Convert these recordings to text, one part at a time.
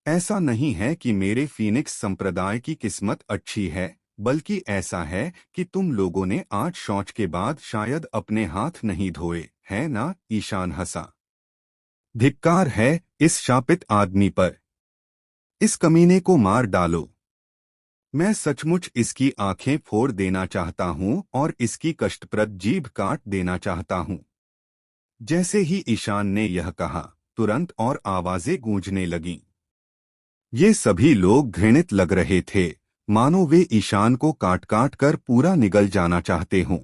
ऐसा नहीं है कि मेरे फीनिक्स संप्रदाय की किस्मत अच्छी है, बल्कि ऐसा है कि तुम लोगों ने आज शौच के बाद शायद अपने हाथ नहीं धोए, है ना? ईशान हंसा। धिक्कार है इस शापित आदमी पर। इस कमीने को मार डालो। मैं सचमुच इसकी आंखें फोड़ देना चाहता हूँ और इसकी कष्टप्रद जीभ काट देना चाहता हूँ। जैसे ही ईशान ने यह कहा, तुरंत और आवाजें गूंजने लगीं। ये सभी लोग घृणित लग रहे थे, मानो वे ईशान को काट काट कर पूरा निगल जाना चाहते हों।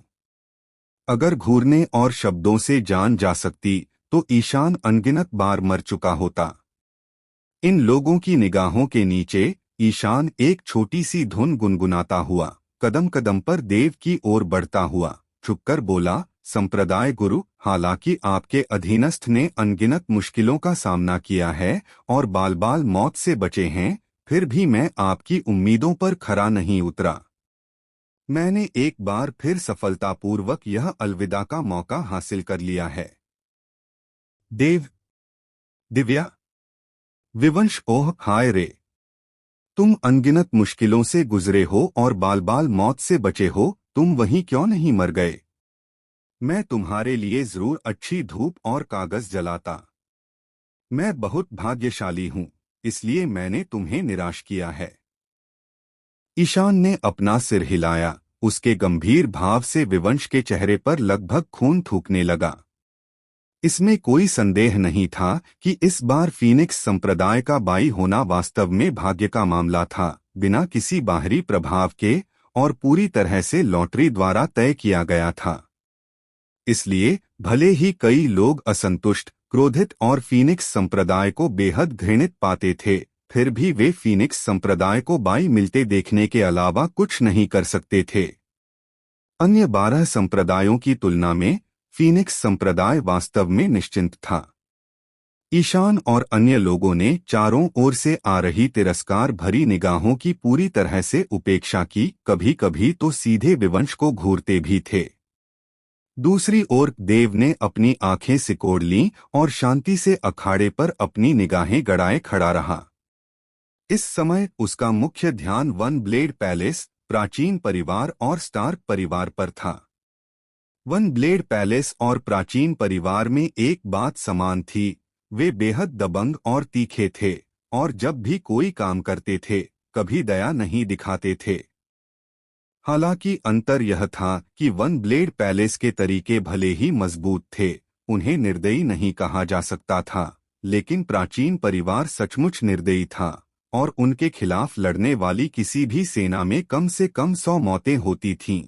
अगर घूरने और शब्दों से जान जा सकती तो ईशान अनगिनत बार मर चुका होता। इन लोगों की निगाहों के नीचे ईशान एक छोटी सी धुन गुनगुनाता हुआ कदम कदम पर देव की ओर बढ़ता हुआ झुककर बोला, संप्रदाय गुरु, हालांकि आपके अधीनस्थ ने अनगिनत मुश्किलों का सामना किया है और बाल बाल मौत से बचे हैं, फिर भी मैं आपकी उम्मीदों पर खरा नहीं उतरा। मैंने एक बार फिर सफलतापूर्वक यह अलविदा का मौका हासिल कर लिया है। देव, दिव्या, विवंश, ओह हाय रे! तुम अनगिनत मुश्किलों से गुजरे हो और बाल बाल मौत से बचे हो, तुम वहीं क्यों नहीं मर गए? मैं तुम्हारे लिए जरूर अच्छी धूप और कागज जलाता। मैं बहुत भाग्यशाली हूँ, इसलिए मैंने तुम्हें निराश किया है। ईशान ने अपना सिर हिलाया, उसके गंभीर भाव से विवंश के चेहरे पर लगभग खून थूकने लगा। इसमें कोई संदेह नहीं था कि इस बार फीनिक्स संप्रदाय का बाई होना वास्तव में भाग्य का मामला था, बिना किसी बाहरी प्रभाव के, और पूरी तरह से लॉटरी द्वारा तय किया गया था। इसलिए भले ही कई लोग असंतुष्ट, क्रोधित और फीनिक्स संप्रदाय को बेहद घृणित पाते थे, फिर भी वे फीनिक्स संप्रदाय को बाई मिलते देखने के अलावा कुछ नहीं कर सकते थे। अन्य 12 संप्रदायों की तुलना में फीनिक्स संप्रदाय वास्तव में निश्चिंत था। ईशान और अन्य लोगों ने चारों ओर से आ रही तिरस्कार भरी निगाहों की पूरी तरह से उपेक्षा की, कभी कभी तो सीधे विवंश को घूरते भी थे। दूसरी ओर देव ने अपनी आंखें सिकोड़ लीं और शांति से अखाड़े पर अपनी निगाहें गड़ाए खड़ा रहा। इस समय उसका मुख्य ध्यान वन ब्लेड पैलेस, प्राचीन परिवार और स्टार्क परिवार पर था। वन ब्लेड पैलेस और प्राचीन परिवार में एक बात समान थी, वे बेहद दबंग और तीखे थे, और जब भी कोई काम करते थे, कभी दया नहीं दिखाते थे। हालांकि अंतर यह था कि वन ब्लेड पैलेस के तरीके भले ही मजबूत थे, उन्हें निर्दयी नहीं कहा जा सकता था, लेकिन प्राचीन परिवार सचमुच निर्दयी था, और उनके खिलाफ लड़ने वाली किसी भी सेना में कम से कम 100 मौतें होती थीं।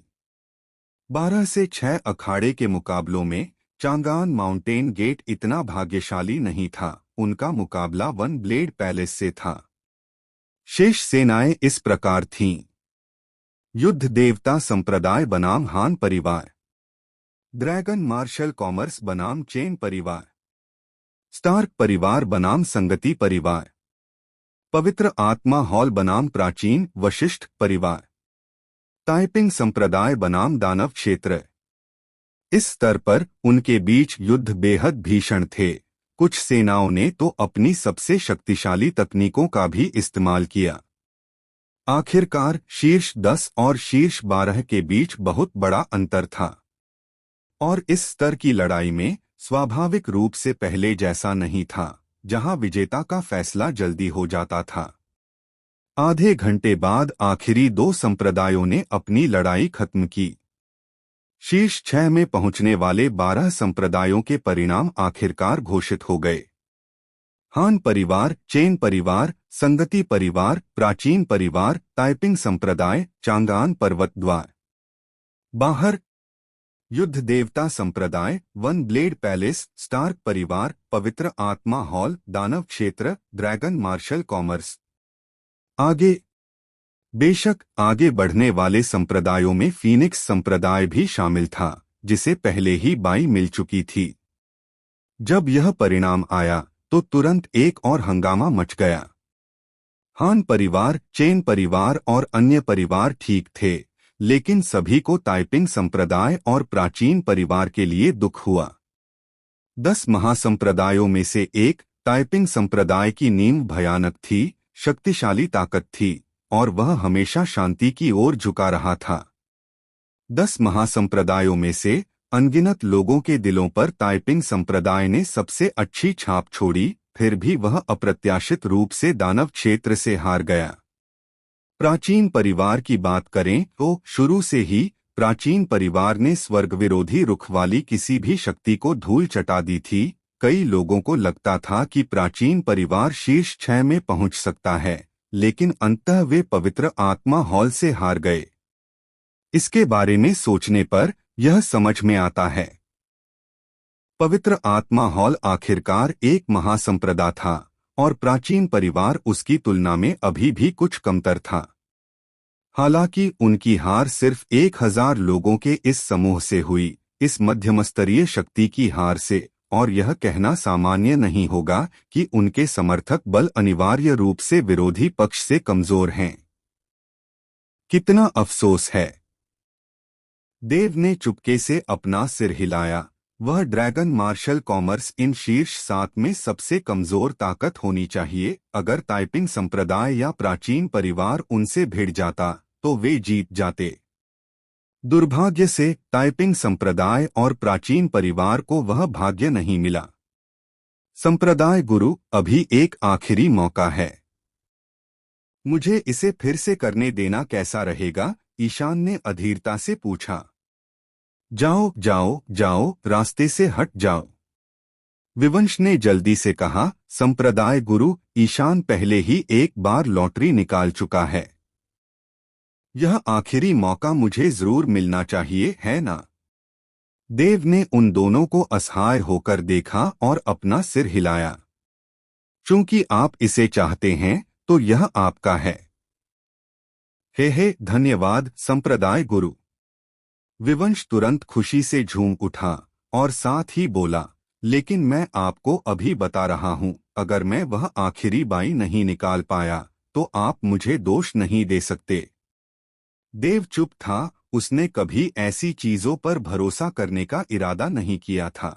12 से 6 अखाड़े के मुकाबलों में चांगान माउंटेन गेट इतना भाग्यशाली नहीं था, उनका मुकाबला वन ब्लेड पैलेस से था। शेष सेनाएं इस प्रकार थीं। युद्ध देवता संप्रदाय बनाम हान परिवार, ड्रैगन मार्शल कॉमर्स बनाम चेन परिवार, स्टार्क परिवार बनाम संगति परिवार, पवित्र आत्मा हॉल बनाम प्राचीन वशिष्ठ परिवार, ताइपिंग संप्रदाय बनाम दानव क्षेत्र। इस स्तर पर उनके बीच युद्ध बेहद भीषण थे। कुछ सेनाओं ने तो अपनी सबसे शक्तिशाली तकनीकों का भी इस्तेमाल किया। आखिरकार शीर्ष 10 और शीर्ष 12 के बीच बहुत बड़ा अंतर था, और इस स्तर की लड़ाई में स्वाभाविक रूप से पहले जैसा नहीं था, जहां विजेता का फैसला जल्दी हो जाता था। आधे घंटे बाद आखिरी 2 संप्रदायों ने अपनी लड़ाई खत्म की। शीर्ष 6 में पहुंचने वाले 12 संप्रदायों के परिणाम आखिरकार घोषित हो गए। हान परिवार, चेन परिवार, संगति परिवार, प्राचीन परिवार, ताइपिंग संप्रदाय, चांगान पर्वत द्वार। बाहर युद्ध देवता संप्रदाय, वन ब्लेड पैलेस, स्टार्क परिवार, पवित्र आत्मा हॉल, दानव क्षेत्र, ड्रैगन मार्शल कॉमर्स। आगे बेशक आगे बढ़ने वाले संप्रदायों में फीनिक्स संप्रदाय भी शामिल था, जिसे पहले ही बाई मिल चुकी थी। जब यह परिणाम आया तो तुरंत एक और हंगामा मच गया। हान परिवार, चेन परिवार और अन्य परिवार ठीक थे, लेकिन सभी को ताइपिंग संप्रदाय और प्राचीन परिवार के लिए दुख हुआ। 10 महासंप्रदायों में से एक, टाइपिंग संप्रदाय की नींव भयानक थी, शक्तिशाली ताकत थी, और वह हमेशा शांति की ओर झुका रहा था। 10 महासंप्रदायों में से अनगिनत लोगों के दिलों पर टाइपिंग संप्रदाय ने सबसे अच्छी छाप छोड़ी, फिर भी वह अप्रत्याशित रूप से दानव क्षेत्र से हार गया। प्राचीन परिवार की बात करें तो शुरू से ही प्राचीन परिवार ने स्वर्ग विरोधी रुख वाली किसी भी शक्ति को धूल चटा दी थी। कई लोगों को लगता था कि प्राचीन परिवार शीर्ष 6 में पहुंच सकता है, लेकिन अंततः वे पवित्र आत्मा हॉल से हार गए। इसके बारे में सोचने पर यह समझ में आता है। पवित्र आत्मा हॉल आखिरकार एक महासंप्रदाय था और प्राचीन परिवार उसकी तुलना में अभी भी कुछ कमतर था। हालांकि उनकी हार सिर्फ 1000 लोगों के इस समूह से हुई, इस मध्यमस्तरीय शक्ति की हार से, और यह कहना सामान्य नहीं होगा कि उनके समर्थक बल अनिवार्य रूप से विरोधी पक्ष से कमजोर हैं। कितना अफसोस है। देव ने चुपके से अपना सिर हिलाया। वह ड्रैगन मार्शल कॉमर्स इन शीर्ष 7 में सबसे कमजोर ताकत होनी चाहिए। अगर टाइपिंग संप्रदाय या प्राचीन परिवार उनसे भिड़ जाता तो वे जीत जाते। दुर्भाग्य से टाइपिंग संप्रदाय और प्राचीन परिवार को वह भाग्य नहीं मिला। संप्रदाय गुरु, अभी एक आखिरी मौका है। मुझे इसे फिर से करने देना कैसा रहेगा? ईशान ने अधीरता से पूछा। जाओ जाओ जाओ, रास्ते से हट जाओ, विवंश ने जल्दी से कहा। संप्रदाय गुरु, ईशान पहले ही एक बार लॉटरी निकाल चुका है। यह आखिरी मौका मुझे जरूर मिलना चाहिए, है ना? देव ने उन दोनों को असहाय होकर देखा और अपना सिर हिलाया। चूंकि आप इसे चाहते हैं तो यह आपका है। हे धन्यवाद संप्रदाय गुरु। विवंश तुरंत खुशी से झूम उठा और साथ ही बोला, लेकिन मैं आपको अभी बता रहा हूं, अगर मैं वह आखिरी बाई नहीं निकाल पाया तो आप मुझे दोष नहीं दे सकते। देव चुप था। उसने कभी ऐसी चीजों पर भरोसा करने का इरादा नहीं किया था।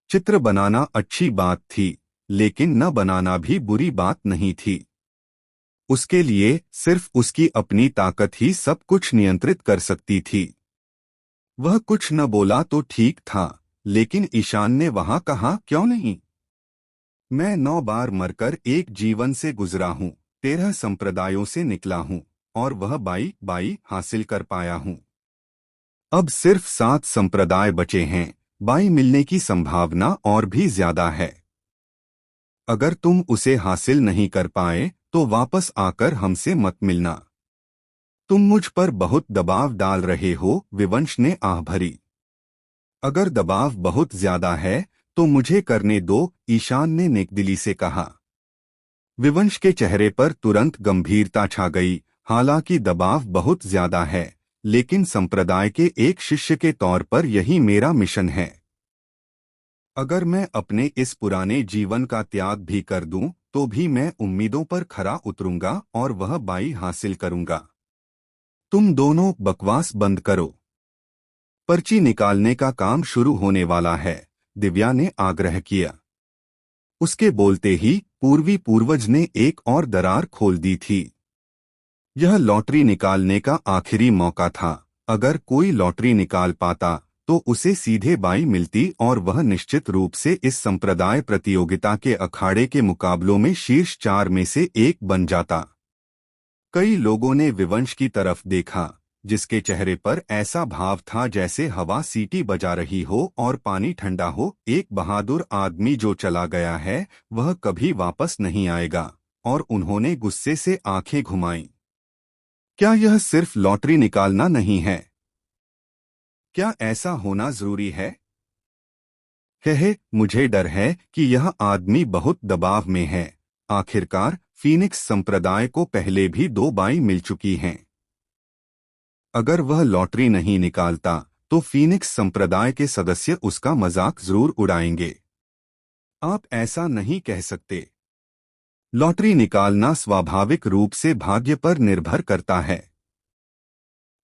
चित्र बनाना अच्छी बात थी, लेकिन न बनाना भी बुरी बात नहीं थी। उसके लिए सिर्फ उसकी अपनी ताकत ही सब कुछ नियंत्रित कर सकती थी। वह कुछ न बोला तो ठीक था, लेकिन ईशान ने वहां कहा, क्यों नहीं? मैं 9 बार मरकर एक जीवन से गुजरा हूं, 13 संप्रदायों से निकला हूं, और वह बाई हासिल कर पाया हूं। अब सिर्फ 7 संप्रदाय बचे हैं। बाई मिलने की संभावना और भी ज्यादा है। अगर तुम उसे हासिल नहीं कर पाए तो वापस आकर हमसे मत मिलना। तुम मुझ पर बहुत दबाव डाल रहे हो, विवंश ने आह भरी। अगर दबाव बहुत ज्यादा है तो मुझे करने दो, ईशान ने नेकदिली से कहा। विवंश के चेहरे पर तुरंत गंभीरता छा गई। हालांकि दबाव बहुत ज्यादा है, लेकिन संप्रदाय के एक शिष्य के तौर पर यही मेरा मिशन है। अगर मैं अपने इस पुराने जीवन का त्याग भी कर दूं तो भी मैं उम्मीदों पर खरा उतरूंगा और वह बाई हासिल करूंगा। तुम दोनों बकवास बंद करो। पर्ची निकालने का काम शुरू होने वाला है, दिव्या ने आग्रह किया। उसके बोलते ही पूर्वी पूर्वज ने एक और दरार खोल दी थी। यह लॉटरी निकालने का आखिरी मौका था। अगर कोई लॉटरी निकाल पाता तो उसे सीधे बाई मिलती और वह निश्चित रूप से इस संप्रदाय प्रतियोगिता के अखाड़े के मुकाबलों में शीर्ष 4 में से एक बन जाता। कई लोगों ने विवंश की तरफ देखा, जिसके चेहरे पर ऐसा भाव था जैसे हवा सीटी बजा रही हो और पानी ठंडा हो। एक बहादुर आदमी जो चला गया है वह कभी वापस नहीं आएगा। और उन्होंने गुस्से से आंखें घुमाईं। क्या यह सिर्फ लॉटरी निकालना नहीं है? क्या ऐसा होना जरूरी है? मुझे डर है कि यह आदमी बहुत दबाव में है। आखिरकार फीनिक्स संप्रदाय को पहले भी 2 बाई मिल चुकी हैं। अगर वह लॉटरी नहीं निकालता तो फीनिक्स संप्रदाय के सदस्य उसका मजाक जरूर उड़ाएंगे। आप ऐसा नहीं कह सकते। लॉटरी निकालना स्वाभाविक रूप से भाग्य पर निर्भर करता है।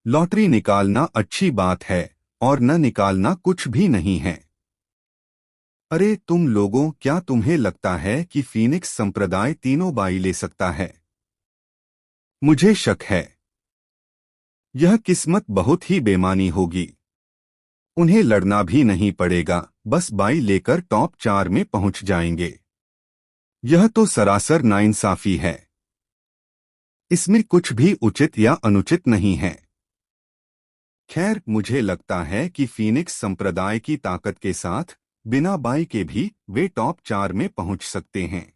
लॉटरी निकालना अच्छी बात है और न निकालना कुछ भी नहीं है। अरे तुम लोगों, क्या तुम्हें लगता है कि फीनिक्स संप्रदाय तीनों बाई ले सकता है? मुझे शक है। यह किस्मत बहुत ही बेमानी होगी। उन्हें लड़ना भी नहीं पड़ेगा, बस बाई लेकर टॉप 4 में पहुंच जाएंगे। यह तो सरासर नाइंसाफी है। इसमें कुछ भी उचित या अनुचित नहीं है। खैर, मुझे लगता है कि फीनिक्स संप्रदाय की ताकत के साथ बिना बाई के भी वे टॉप 4 में पहुंच सकते हैं।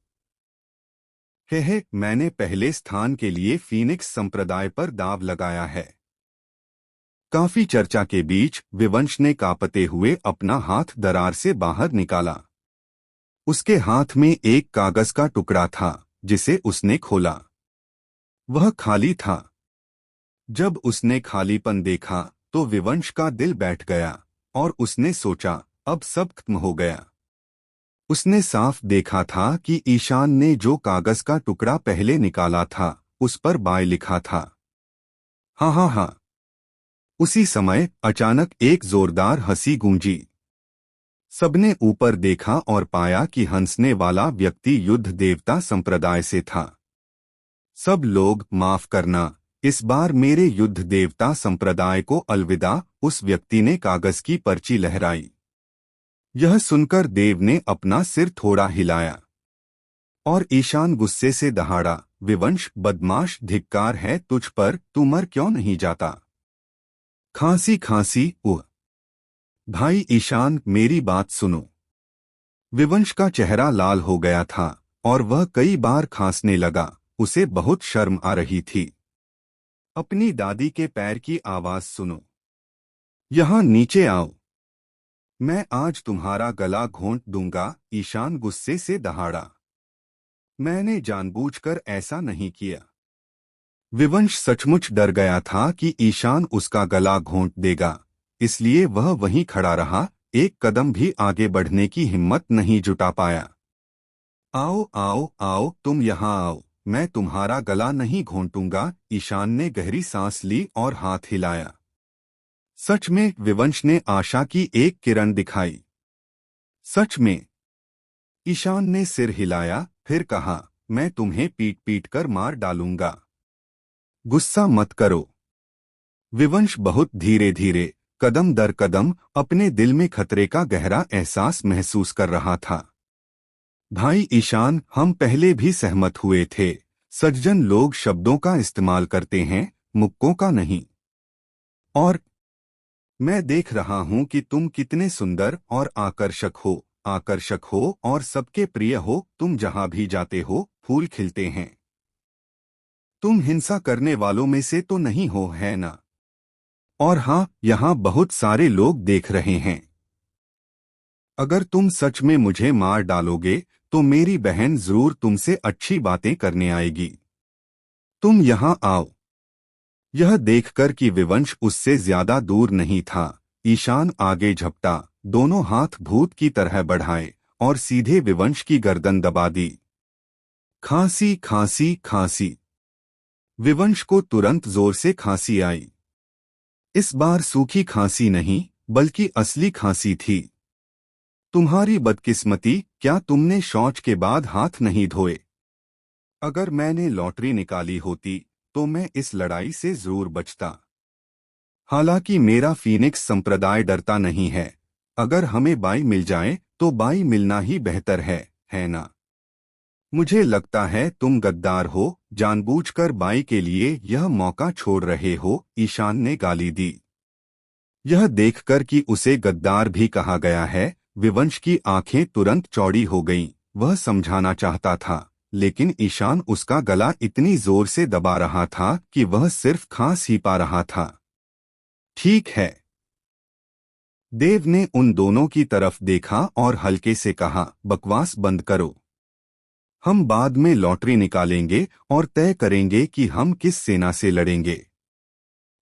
मैंने पहले स्थान के लिए फीनिक्स संप्रदाय पर दाव लगाया है। काफी चर्चा के बीच विवंश ने कांपते हुए अपना हाथ दरार से बाहर निकाला। उसके हाथ में एक कागज का टुकड़ा था, जिसे उसने खोला। वह खाली था। जब उसने खालीपन देखा तो विवंश का दिल बैठ गया और उसने सोचा, अब सब खत्म हो गया। उसने साफ देखा था कि ईशान ने जो कागज का टुकड़ा पहले निकाला था, उस पर बाय लिखा था। हाँ हाँ हाँ। उसी समय अचानक एक जोरदार हंसी गूंजी। सबने ऊपर देखा और पाया कि हंसने वाला व्यक्ति युद्ध देवता संप्रदाय से था। सब लोग माफ करना, इस बार मेरे युद्ध देवता संप्रदाय को अलविदा, उस व्यक्ति ने कागज की पर्ची लहराई। यह सुनकर देव ने अपना सिर थोड़ा हिलाया और ईशान गुस्से से दहाड़ा, विवंश बदमाश, धिक्कार है तुझ पर, तू मर क्यों नहीं जाता? खांसी खांसी उह। भाई ईशान, मेरी बात सुनो। विवंश का चेहरा लाल हो गया था और वह कई बार खांसने लगा। उसे बहुत शर्म आ रही थी। अपनी दादी के पैर की आवाज सुनो। यहाँ नीचे आओ। मैं आज तुम्हारा गला घोंट दूंगा, ईशान गुस्से से दहाड़ा। मैंने जानबूझकर ऐसा नहीं किया। विवंश सचमुच डर गया था कि ईशान उसका गला घोंट देगा, इसलिए वह वहीं खड़ा रहा, एक कदम भी आगे बढ़ने की हिम्मत नहीं जुटा पाया। आओ आओ आओ, तुम यहाँ आओ, मैं तुम्हारा गला नहीं घोंटूंगा। ईशान ने गहरी सांस ली और हाथ हिलाया। सच में, विवंश ने आशा की एक किरण दिखाई। सच में। ईशान ने सिर हिलाया, फिर कहा, मैं तुम्हें पीट पीट कर मार डालूंगा। गुस्सा मत करो। विवंश बहुत धीरे धीरे, कदम दर कदम, अपने दिल में खतरे का गहरा एहसास महसूस कर रहा था। भाई ईशान, हम पहले भी सहमत हुए थे, सज्जन लोग शब्दों का इस्तेमाल करते हैं, मुक्कों का नहीं। और मैं देख रहा हूं कि तुम कितने सुंदर और आकर्षक हो और सबके प्रिय हो। तुम जहां भी जाते हो, फूल खिलते हैं। तुम हिंसा करने वालों में से तो नहीं हो, है ना? और हाँ, यहाँ बहुत सारे लोग देख रहे हैं। अगर तुम सच में मुझे मार डालोगे तो मेरी बहन जरूर तुमसे अच्छी बातें करने आएगी। तुम यहाँ आओ। यह देखकर कि विवंश उससे ज्यादा दूर नहीं था, ईशान आगे झपटा, दोनों हाथ भूत की तरह बढ़ाए और सीधे विवंश की गर्दन दबा दी। खांसी खांसी खांसी। विवंश को तुरंत जोर से खांसी आई। इस बार सूखी खांसी नहीं, बल्कि असली खांसी थी। तुम्हारी बदकिस्मती, क्या तुमने शौच के बाद हाथ नहीं धोए? अगर मैंने लॉटरी निकाली होती तो मैं इस लड़ाई से जरूर बचता। हालांकि मेरा फीनिक्स संप्रदाय डरता नहीं है। अगर हमें बाई मिल जाए तो बाई मिलना ही बेहतर है ना? मुझे लगता है तुम गद्दार हो, जानबूझकर बाई के लिए यह मौका छोड़ रहे हो, ईशान ने गाली दी। यह देखकर कि उसे गद्दार भी कहा गया है, विवंश की आंखें तुरंत चौड़ी हो गईं। वह समझाना चाहता था, लेकिन ईशान उसका गला इतनी जोर से दबा रहा था कि वह सिर्फ खांस ही पा रहा था। ठीक है। देव ने उन दोनों की तरफ देखा और हल्के से कहा, बकवास बंद करो। हम बाद में लॉटरी निकालेंगे और तय करेंगे कि हम किस सेना से लड़ेंगे।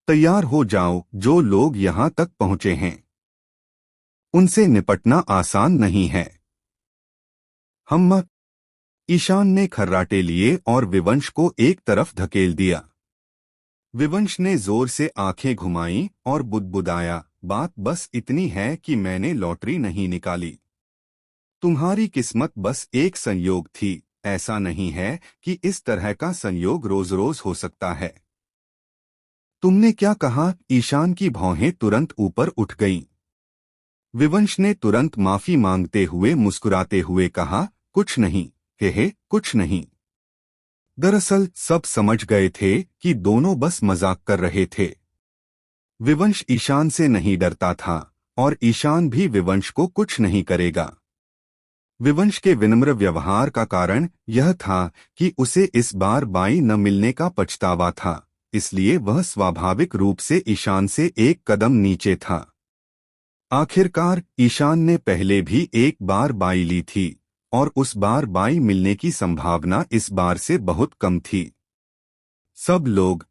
तैयार हो जाओ, जो लोग यहाँ तक पहुँचे हैं उनसे निपटना आसान नहीं है। हम ईशान ने खर्राटे लिए और विवंश को एक तरफ धकेल दिया। विवंश ने जोर से आंखें घुमाईं और बुदबुदाया, बात बस इतनी है कि मैंने लॉटरी नहीं निकाली। तुम्हारी किस्मत बस एक संयोग थी, ऐसा नहीं है कि इस तरह का संयोग रोज रोज हो सकता है। तुमने क्या कहा? ईशान की भौहें तुरंत ऊपर उठ गईं। विवंश ने तुरंत माफी मांगते हुए मुस्कुराते हुए कहा, कुछ नहीं, हे कुछ नहीं। दरअसल सब समझ गए थे कि दोनों बस मजाक कर रहे थे। विवंश ईशान से नहीं डरता था और ईशान भी विवंश को कुछ नहीं करेगा। विवंश के विनम्र व्यवहार का कारण यह था कि उसे इस बार बाई न मिलने का पछतावा था, इसलिए वह स्वाभाविक रूप से ईशान से एक कदम नीचे था। आखिरकार ईशान ने पहले भी एक बार बाई ली थी और उस बार बाई मिलने की संभावना इस बार से बहुत कम थी। सब लोग।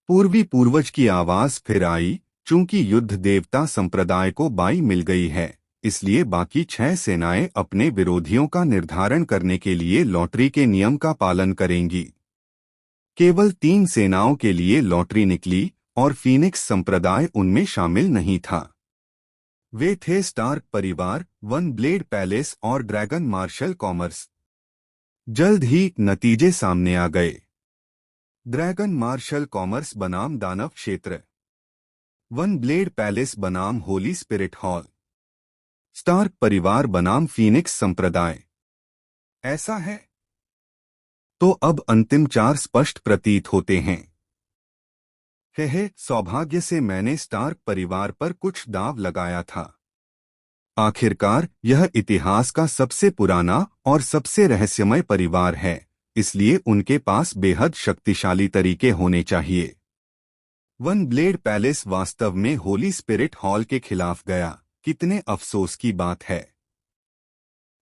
पूर्वी पूर्वज की आवाज फिर आई, चूंकि युद्ध देवता संप्रदाय को बाई मिल गई है, इसलिए बाकी 6 सेनाएं अपने विरोधियों का निर्धारण करने के लिए लॉटरी के नियम का पालन करेंगी। केवल 3 सेनाओं के लिए लॉटरी निकली और फीनिक्स संप्रदाय उनमें शामिल नहीं था। वे थे स्टार्क परिवार, वन ब्लेड पैलेस और ड्रैगन मार्शल कॉमर्स। जल्द ही नतीजे सामने आ गए। ड्रैगन मार्शल कॉमर्स बनाम दानव क्षेत्र, वन ब्लेड पैलेस बनाम होली स्पिरिट हॉल, स्टार्क परिवार बनाम फीनिक्स संप्रदाय। ऐसा है तो अब अंतिम 4 स्पष्ट प्रतीत होते हैं। सौभाग्य से मैंने स्टार्क परिवार पर कुछ दांव लगाया था। आखिरकार यह इतिहास का सबसे पुराना और सबसे रहस्यमय परिवार है, इसलिए उनके पास बेहद शक्तिशाली तरीके होने चाहिए। वन ब्लेड पैलेस वास्तव में होली स्पिरिट हॉल के खिलाफ गया। कितने अफसोस की बात है।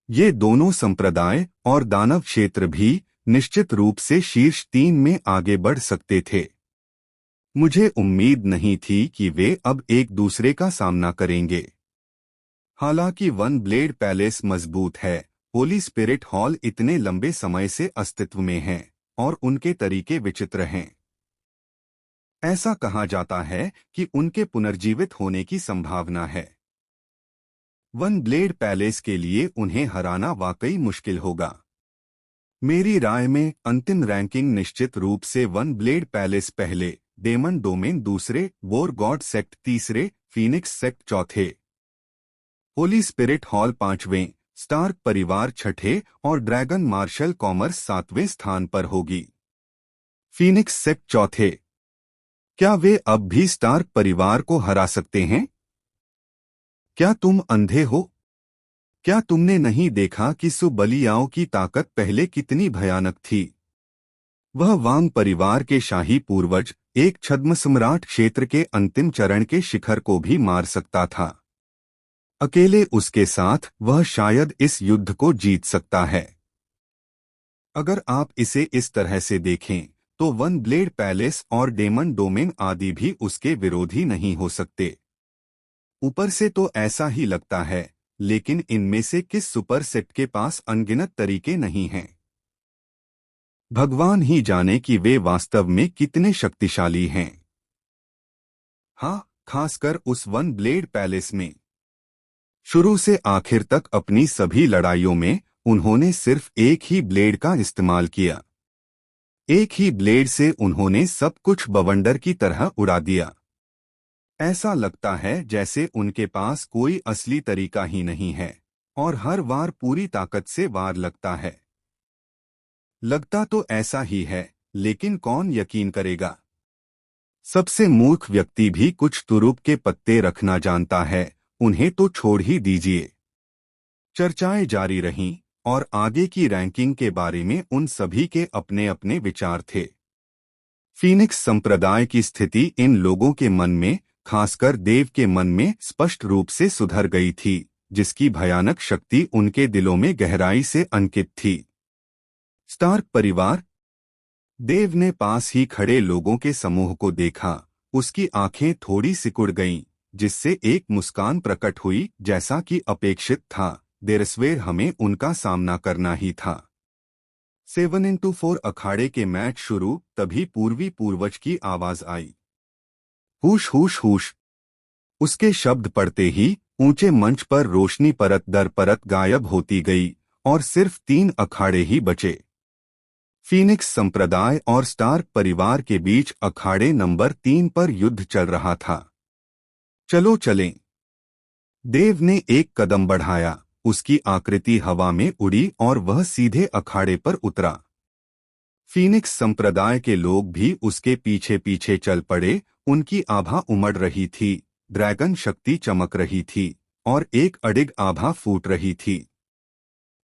ये दोनों संप्रदाय और दानव क्षेत्र भी निश्चित रूप से शीर्ष 3 में आगे बढ़ सकते थे। मुझे उम्मीद नहीं थी कि वे अब एक दूसरे का सामना करेंगे। हालांकि वन ब्लेड पैलेस मजबूत है, होली स्पिरिट हॉल इतने लंबे समय से अस्तित्व में है और उनके तरीके विचित्र हैं। ऐसा कहा जाता है कि उनके पुनर्जीवित होने की संभावना है। वन ब्लेड पैलेस के लिए उन्हें हराना वाकई मुश्किल होगा। मेरी राय में अंतिम रैंकिंग निश्चित रूप से वन ब्लेड पैलेस पहले, डेमन डोमेन दूसरे, वॉर गॉड सेक्ट तीसरे, फीनिक्स सेक्ट चौथे, होली स्पिरिट हॉल 5वें, स्टार्क परिवार 6ठे और ड्रैगन मार्शल कॉमर्स 7वें स्थान पर होगी। फीनिक्स सेक्ट चौथे। क्या वे अब भी स्टार्क परिवार को हरा सकते हैं? क्या तुम अंधे हो? क्या तुमने नहीं देखा कि सुबलियाओं की ताकत पहले कितनी भयानक थी? वह वांग परिवार के शाही पूर्वज, एक छद्म सम्राट क्षेत्र के अंतिम चरण के शिखर को भी मार सकता था। अकेले उसके साथ वह शायद इस युद्ध को जीत सकता है। अगर आप इसे इस तरह से देखें, तो वन ब्लेड पैलेस और डेमन डोमेन आदि भी उसके विरोधी नहीं हो सकते। ऊपर से तो ऐसा ही लगता है, लेकिन इनमें से किस सुपर सेट के पास अनगिनत तरीके नहीं हैं? भगवान ही जाने कि वे वास्तव में कितने शक्तिशाली हैं। हाँ, खासकर उस वन ब्लेड पैलेस में। शुरू से आखिर तक अपनी सभी लड़ाइयों में उन्होंने सिर्फ एक ही ब्लेड का इस्तेमाल किया। एक ही ब्लेड से उन्होंने सब कुछ बवंडर की तरह उड़ा दिया। ऐसा लगता है जैसे उनके पास कोई असली तरीका ही नहीं है और हर वार पूरी ताकत से वार लगता है। लगता तो ऐसा ही है, लेकिन कौन यकीन करेगा? सबसे मूर्ख व्यक्ति भी कुछ तुरुप के पत्ते रखना जानता है, उन्हें तो छोड़ ही दीजिए। चर्चाएं जारी रहीं और आगे की रैंकिंग के बारे में उन सभी के अपने अपने विचार थे। फीनिक्स संप्रदाय की स्थिति इन लोगों के मन में, खासकर देव के मन में स्पष्ट रूप से सुधर गई थी, जिसकी भयानक शक्ति उनके दिलों में गहराई से अंकित थी। स्टार्क परिवार। देव ने पास ही खड़े लोगों के समूह को देखा। उसकी आंखें थोड़ी सिकुड़ गईं, जिससे एक मुस्कान प्रकट हुई, जैसा कि अपेक्षित था। देरस्वेर हमें उनका सामना करना ही था। 7x4 अखाड़े के मैच शुरू, तभी पूर्वी पूर्वज की आवाज आई। हुश हुश हुश। उसके शब्द पड़ते ही ऊंचे मंच पर रोशनी परत दर परत गायब होती गई और सिर्फ 3 अखाड़े ही बचे। फीनिक्स संप्रदाय और स्टार्क परिवार के बीच अखाड़े नंबर 3 पर युद्ध चल रहा था। चलो चलें। देव ने एक कदम बढ़ाया, उसकी आकृति हवा में उड़ी और वह सीधे अखाड़े पर उतरा। फीनिक्स संप्रदाय के लोग भी उसके पीछे पीछे चल पड़े। उनकी आभा उमड़ रही थी, ड्रैगन शक्ति चमक रही थी और एक अडिग आभा फूट रही थी।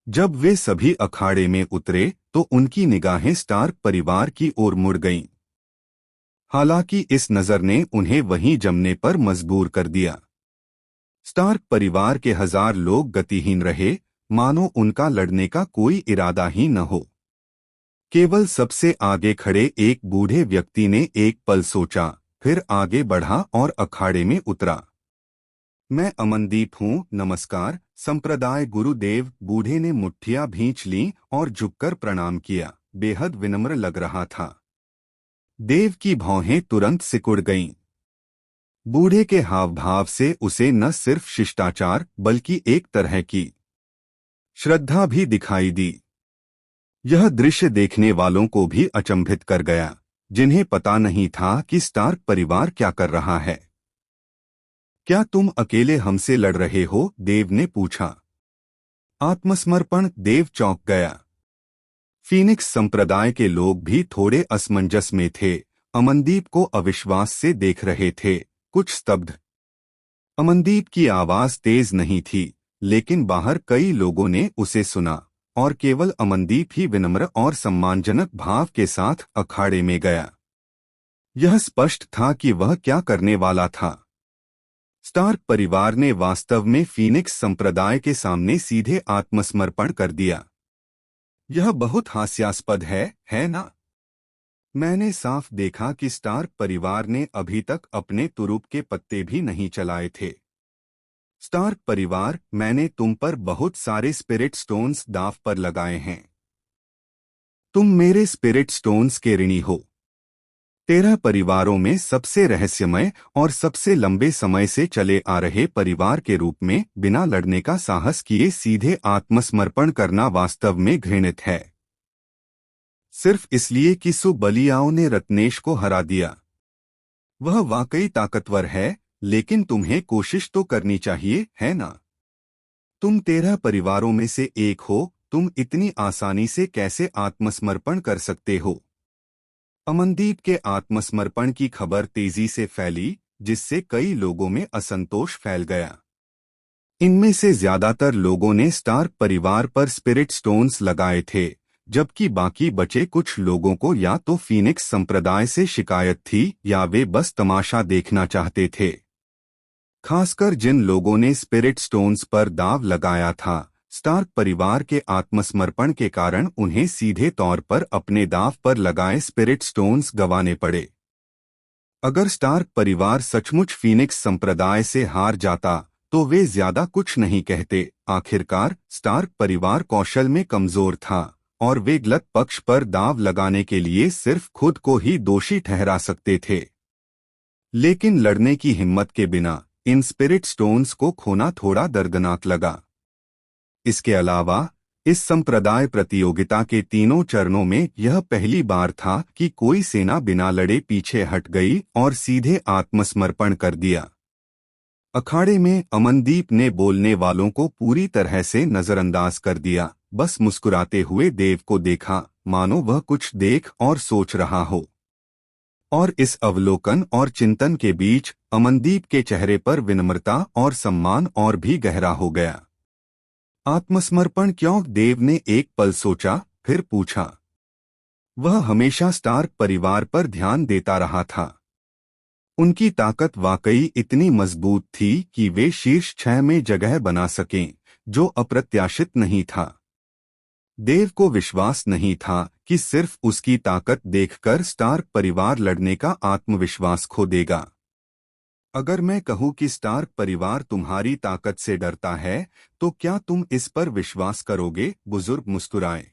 जब वे सभी अखाड़े में उतरे तो उनकी निगाहें स्टार्क परिवार की ओर मुड़ गईं। हालांकि इस नजर ने उन्हें वहीं जमने पर मजबूर कर दिया। स्टार्क परिवार के 1000 लोग गतिहीन रहे, मानो उनका लड़ने का कोई इरादा ही न हो। केवल सबसे आगे खड़े एक बूढ़े व्यक्ति ने एक पल सोचा, फिर आगे बढ़ा और अखाड़े में उतरा। मैं अमनदीप हूँ, नमस्कार संप्रदाय गुरुदेव। बूढ़े ने मुट्ठियां भींच लीं और झुककर प्रणाम किया, बेहद विनम्र लग रहा था। देव की भौहें तुरंत सिकुड़ गईं। बूढ़े के हाव भाव से उसे न सिर्फ शिष्टाचार बल्कि एक तरह की श्रद्धा भी दिखाई दी। यह दृश्य देखने वालों को भी अचंभित कर गया, जिन्हें पता नहीं था कि स्टार्क परिवार क्या कर रहा है। क्या तुम अकेले हमसे लड़ रहे हो? देव ने पूछा। आत्मसमर्पण? देव चौंक गया। फीनिक्स संप्रदाय के लोग भी थोड़े असमंजस में थे। अमनदीप को अविश्वास से देख रहे थे, कुछ स्तब्ध। अमनदीप की आवाज तेज नहीं थी, लेकिन बाहर कई लोगों ने उसे सुना और केवल अमनदीप ही विनम्र और सम्मानजनक भाव के साथ अखाड़े में गया। यह स्पष्ट था कि वह क्या करने वाला था। स्टार्क परिवार ने वास्तव में फीनिक्स संप्रदाय के सामने सीधे आत्मसमर्पण कर दिया। यह बहुत हास्यास्पद है ना? मैंने साफ देखा कि स्टार्क परिवार ने अभी तक अपने तुरुप के पत्ते भी नहीं चलाए थे। स्टार्क परिवार, मैंने तुम पर बहुत सारे स्पिरिट स्टोन्स दांव पर लगाए हैं। तुम मेरे स्पिरिट स्टोन्स के ऋणी हो। 13 परिवारों में सबसे रहस्यमय और सबसे लंबे समय से चले आ रहे परिवार के रूप में बिना लड़ने का साहस किए सीधे आत्मसमर्पण करना वास्तव में घृणित है। सिर्फ इसलिए कि सुबलियाओं ने रत्नेश को हरा दिया। वह वाकई ताकतवर है, लेकिन तुम्हें कोशिश तो करनी चाहिए, है ना? तुम 13 परिवारों में से एक हो, तुम इतनी आसानी से कैसे आत्मसमर्पण कर सकते हो? अमनदीप के आत्मसमर्पण की खबर तेजी से फैली, जिससे कई लोगों में असंतोष फैल गया। इनमें से ज्यादातर लोगों ने स्टार्क परिवार पर स्पिरिट स्टोन्स लगाए थे, जबकि बाकी बचे कुछ लोगों को या तो फीनिक्स संप्रदाय से शिकायत थी या वे बस तमाशा देखना चाहते थे। खासकर जिन लोगों ने स्पिरिट स्टोन्स पर दांव लगाया था, स्टार्क परिवार के आत्मसमर्पण के कारण उन्हें सीधे तौर पर अपने दांव पर लगाए स्पिरिट स्टोन्स गंवाने पड़े। अगर स्टार्क परिवार सचमुच फीनिक्स संप्रदाय से हार जाता तो वे ज्यादा कुछ नहीं कहते। आखिरकार स्टार्क परिवार कौशल में कमजोर था और वे गलत पक्ष पर दांव लगाने के लिए सिर्फ खुद को ही दोषी ठहरा सकते थे। लेकिन लड़ने की हिम्मत के बिना इन स्पिरिट स्टोन्स को खोना थोड़ा दर्दनाक लगा। इसके अलावा इस संप्रदाय प्रतियोगिता के तीनों चरणों में यह पहली बार था कि कोई सेना बिना लड़े पीछे हट गई और सीधे आत्मसमर्पण कर दिया। अखाड़े में अमनदीप ने बोलने वालों को पूरी तरह से नजरअंदाज कर दिया, बस मुस्कुराते हुए देव को देखा, मानो वह कुछ देख और सोच रहा हो। और इस अवलोकन और चिंतन के बीच अमनदीप के चेहरे पर विनम्रता और सम्मान और भी गहरा हो गया। आत्मसमर्पण क्यों? देव ने एक पल सोचा, फिर पूछा। वह हमेशा स्टार्क परिवार पर ध्यान देता रहा था। उनकी ताकत वाकई इतनी मजबूत थी कि वे शीर्ष 6 में जगह बना सकें, जो अप्रत्याशित नहीं था। देव को विश्वास नहीं था कि सिर्फ उसकी ताकत देखकर स्टार्क परिवार लड़ने का आत्मविश्वास खो देगा। अगर मैं कहूं कि स्टार्क परिवार तुम्हारी ताकत से डरता है, तो क्या तुम इस पर विश्वास करोगे? बुजुर्ग मुस्कुराए।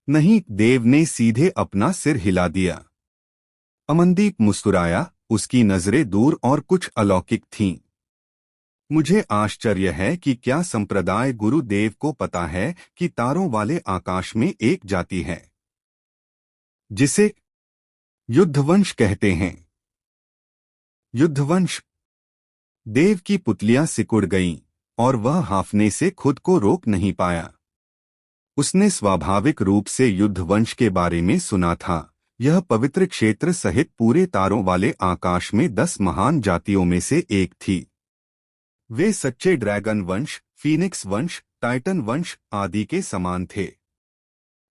नहीं, देव ने सीधे अपना सिर हिला दिया। अमनदीप मुस्कुराया, उसकी नजरें दूर और कुछ अलौकिक थीं। मुझे आश्चर्य है कि क्या संप्रदाय गुरुदेव को पता है कि तारों वाले आकाश में एक जाति है जिसे युद्धवंश कहते हैं। युद्धवंश। देव की पुतलियां सिकुड़ गईं और वह हांफने से खुद को रोक नहीं पाया। उसने स्वाभाविक रूप से युद्धवंश के बारे में सुना था। यह पवित्र क्षेत्र सहित पूरे तारों वाले आकाश में 10 महान जातियों में से एक थी। वे सच्चे ड्रैगन वंश, फीनिक्स वंश, टाइटन वंश आदि के समान थे।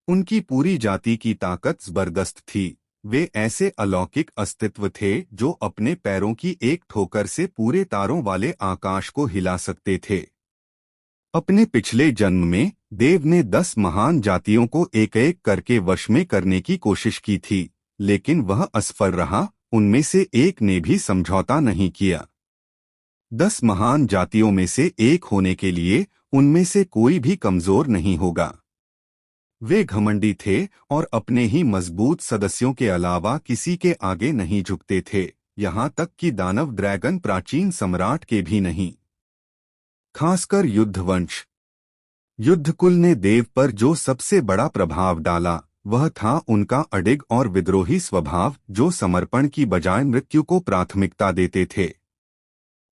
उनकी पूरी जाति की ताकत जबरदस्त थी। वे ऐसे अलौकिक अस्तित्व थे जो अपने पैरों की एक ठोकर से पूरे तारों वाले आकाश को हिला सकते थे। अपने पिछले जन्म में देव ने 10 महान जातियों को एक एक करके वश में करने की कोशिश की थी, लेकिन वह असफल रहा। उनमें से एक ने भी समझौता नहीं किया। 10 महान जातियों में से एक होने के लिए उनमें से कोई भी कमजोर नहीं होगा। वे घमंडी थे और अपने ही मजबूत सदस्यों के अलावा किसी के आगे नहीं झुकते थे, यहाँ तक कि दानव ड्रैगन प्राचीन सम्राट के भी नहीं। खासकर युद्धवंश। युद्धकुल ने देव पर जो सबसे बड़ा प्रभाव डाला वह था उनका अडिग और विद्रोही स्वभाव, जो समर्पण की बजाय मृत्यु को प्राथमिकता देते थे।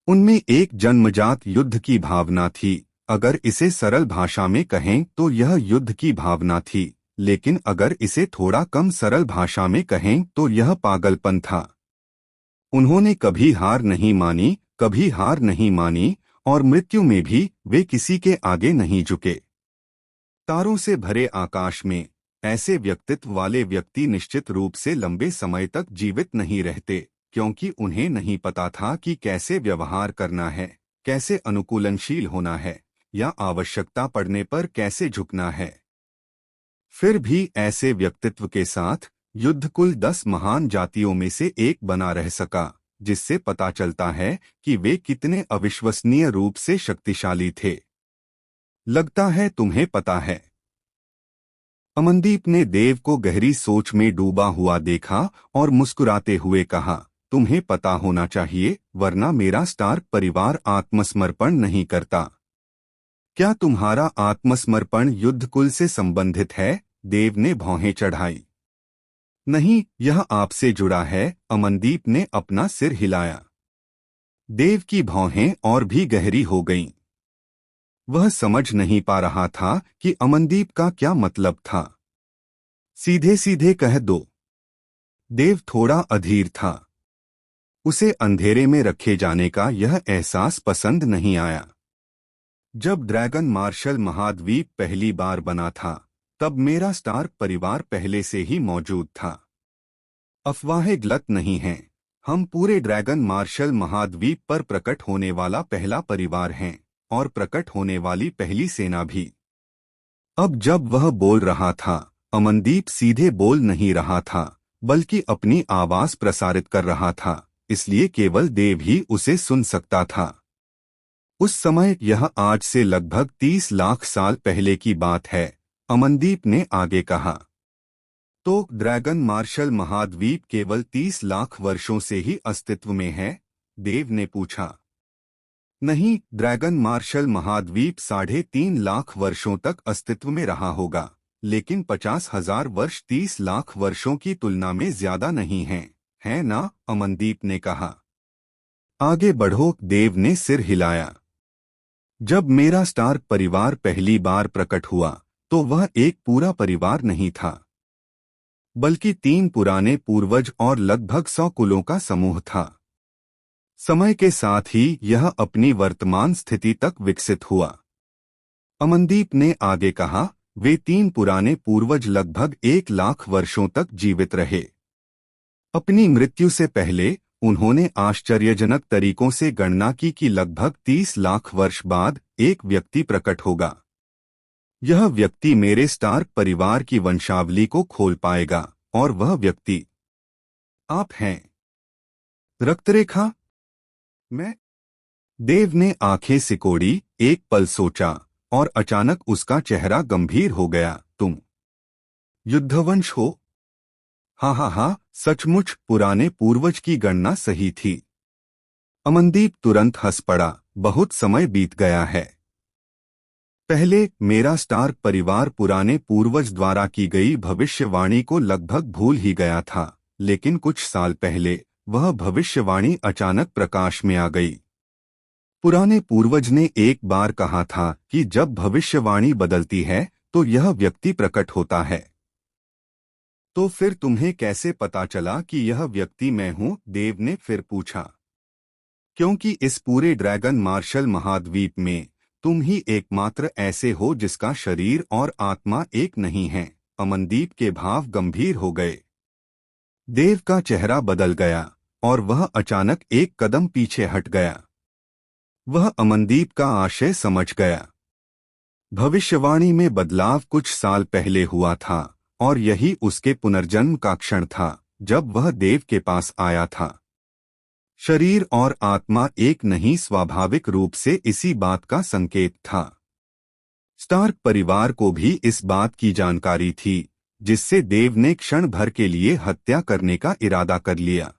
उनमें एक जन्मजात युद्ध की भावना थी। अगर इसे सरल भाषा में कहें तो यह युद्ध की भावना थी, लेकिन अगर इसे थोड़ा कम सरल भाषा में कहें तो यह पागलपन था। उन्होंने कभी हार नहीं मानी, कभी हार नहीं मानी, और मृत्यु में भी वे किसी के आगे नहीं झुके। तारों से भरे आकाश में ऐसे व्यक्तित्व वाले व्यक्ति निश्चित रूप से लंबे समय तक जीवित नहीं रहते, क्योंकि उन्हें नहीं पता था कि कैसे व्यवहार करना है, कैसे अनुकूलनशील होना है, या आवश्यकता पड़ने पर कैसे झुकना है। फिर भी ऐसे व्यक्तित्व के साथ युद्ध कुल 10 महान जातियों में से एक बना रह सका, जिससे पता चलता है कि वे कितने अविश्वसनीय रूप से शक्तिशाली थे। लगता है तुम्हें पता है। अमनदीप ने देव को गहरी सोच में डूबा हुआ देखा और मुस्कुराते हुए कहा, तुम्हें पता होना चाहिए, वरना मेरा स्टार्क परिवार आत्मसमर्पण नहीं करता। क्या तुम्हारा आत्मसमर्पण युद्धकुल से संबंधित है? देव ने भौहें चढ़ाई। नहीं, यह आपसे जुड़ा है। अमनदीप ने अपना सिर हिलाया। देव की भौहें और भी गहरी हो गईं। वह समझ नहीं पा रहा था कि अमनदीप का क्या मतलब था। सीधे सीधे कह दो। देव थोड़ा अधीर था। उसे अंधेरे में रखे जाने का यह एहसास पसंद नहीं आया। जब ड्रैगन मार्शल महाद्वीप पहली बार बना था, तब मेरा स्टार्क परिवार पहले से ही मौजूद था। अफवाहें गलत नहीं हैं। हम पूरे ड्रैगन मार्शल महाद्वीप पर प्रकट होने वाला पहला परिवार हैं, और प्रकट होने वाली पहली सेना भी। अब जब वह बोल रहा था, अमनदीप सीधे बोल नहीं रहा था, बल्कि अपनी आवाज प्रसारित कर रहा था, इसलिए केवल देव ही उसे सुन सकता था। उस समय, यह आज से लगभग 30 लाख साल पहले की बात है। अमनदीप ने आगे कहा। तो ड्रैगन मार्शल महाद्वीप केवल 30 लाख वर्षों से ही अस्तित्व में है? देव ने पूछा। नहीं, ड्रैगन मार्शल महाद्वीप 3.5 लाख वर्षों तक अस्तित्व में रहा होगा, लेकिन 50,000 वर्ष 30 लाख वर्षों की तुलना में ज्यादा नहीं हैं, है ना? अमनदीप ने कहा। आगे बढ़ो। देव ने सिर हिलाया। जब मेरा स्टार्क परिवार पहली बार प्रकट हुआ तो वह एक पूरा परिवार नहीं था, बल्कि 3 पुराने पूर्वज और लगभग 100 कुलों का समूह था। समय के साथ ही यह अपनी वर्तमान स्थिति तक विकसित हुआ। अमनदीप ने आगे कहा, वे 3 पुराने पूर्वज लगभग 1 लाख वर्षों तक जीवित रहे। अपनी मृत्यु से पहले उन्होंने आश्चर्यजनक तरीकों से गणना की कि लगभग 30 लाख वर्ष बाद एक व्यक्ति प्रकट होगा। यह व्यक्ति मेरे स्टार्क परिवार की वंशावली को खोल पाएगा, और वह व्यक्ति आप हैं। रक्तरेखा? मैं? देव ने आंखें सिकोड़ी, एक पल सोचा, और अचानक उसका चेहरा गंभीर हो गया। तुम युद्धवंश हो? हाँ, सचमुच पुराने पूर्वज की गणना सही थी। अमनदीप तुरंत हंस पड़ा। बहुत समय बीत गया है। पहले मेरा स्टार्क परिवार पुराने पूर्वज द्वारा की गई भविष्यवाणी को लगभग भूल ही गया था, लेकिन कुछ साल पहले वह भविष्यवाणी अचानक प्रकाश में आ गई। पुराने पूर्वज ने एक बार कहा था कि जब भविष्यवाणी बदलती है तो यह व्यक्ति प्रकट होता है। तो फिर तुम्हें कैसे पता चला कि यह व्यक्ति मैं हूं? देव ने फिर पूछा। क्योंकि इस पूरे ड्रैगन मार्शल महाद्वीप में तुम ही एकमात्र ऐसे हो जिसका शरीर और आत्मा एक नहीं है। अमनदीप के भाव गंभीर हो गए। देव का चेहरा बदल गया और वह अचानक एक कदम पीछे हट गया। वह अमनदीप का आशय समझ गया। भविष्यवाणी में बदलाव कुछ साल पहले हुआ था और यही उसके पुनर्जन्म का क्षण था जब वह देव के पास आया था। शरीर और आत्मा एक नहीं, स्वाभाविक रूप से इसी बात का संकेत था। स्टार्क परिवार को भी इस बात की जानकारी थी, जिससे देव ने क्षण भर के लिए हत्या करने का इरादा कर लिया।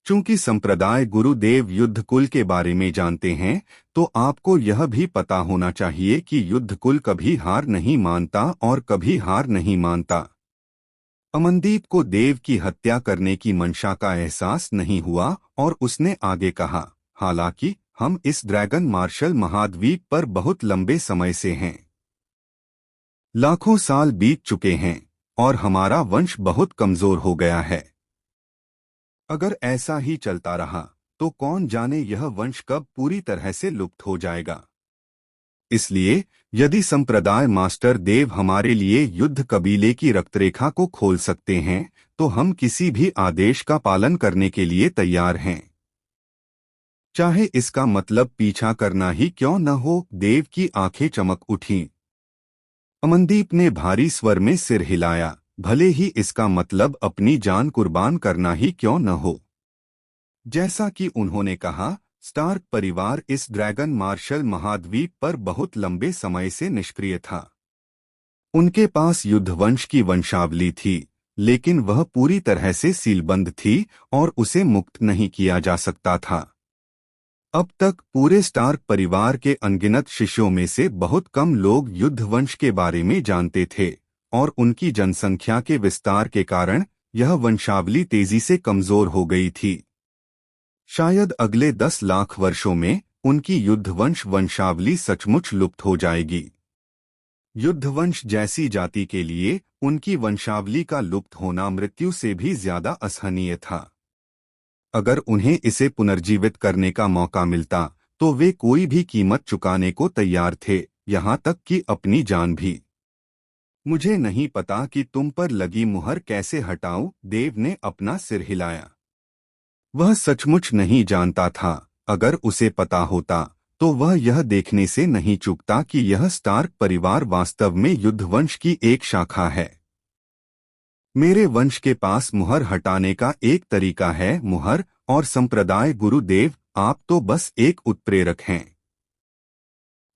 चूंकि संप्रदाय गुरुदेव युद्ध कुल के बारे में जानते हैं, तो आपको यह भी पता होना चाहिए कि युद्ध कुल कभी हार नहीं मानता और कभी हार नहीं मानता। अमनदीप को देव की हत्या करने की मंशा का एहसास नहीं हुआ और उसने आगे कहा, हालांकि हम इस ड्रैगन मार्शल महाद्वीप पर बहुत लंबे समय से हैं। लाखों साल बीत चुके हैं और हमारा वंश बहुत कमजोर हो गया है। अगर ऐसा ही चलता रहा तो कौन जाने यह वंश कब पूरी तरह से लुप्त हो जाएगा। इसलिए यदि संप्रदाय मास्टर देव हमारे लिए युद्ध कबीले की रक्तरेखा को खोल सकते हैं, तो हम किसी भी आदेश का पालन करने के लिए तैयार हैं, चाहे इसका मतलब पीछा करना ही क्यों न हो। देव की आंखें चमक उठीं। अमनदीप ने भारी स्वर में सिर हिलाया, भले ही इसका मतलब अपनी जान कुर्बान करना ही क्यों न हो। जैसा कि उन्होंने कहा, स्टार्क परिवार इस ड्रैगन मार्शल महाद्वीप पर बहुत लंबे समय से निष्क्रिय था। उनके पास युद्धवंश की वंशावली थी, लेकिन वह पूरी तरह से सीलबंद थी और उसे मुक्त नहीं किया जा सकता था। अब तक पूरे स्टार्क परिवार के अनगिनत शिष्यों में से बहुत कम लोग युद्धवंश के बारे में जानते थे और उनकी जनसंख्या के विस्तार के कारण यह वंशावली तेजी से कमजोर हो गई थी। शायद अगले 10 लाख वर्षों में उनकी युद्धवंश वंशावली सचमुच लुप्त हो जाएगी। युद्धवंश जैसी जाति के लिए उनकी वंशावली का लुप्त होना मृत्यु से भी ज्यादा असहनीय था। अगर उन्हें इसे पुनर्जीवित करने का मौका मिलता तो वे कोई भी कीमत चुकाने को तैयार थे, यहाँ तक कि अपनी जान भी। मुझे नहीं पता कि तुम पर लगी मुहर कैसे हटाऊं। देव ने अपना सिर हिलाया। वह सचमुच नहीं जानता था। अगर उसे पता होता तो वह यह देखने से नहीं चूकता कि यह स्टार्क परिवार वास्तव में युद्धवंश की एक शाखा है। मेरे वंश के पास मुहर हटाने का एक तरीका है, मुहर और संप्रदाय गुरुदेव, आप तो बस एक उत्प्रेरक हैं।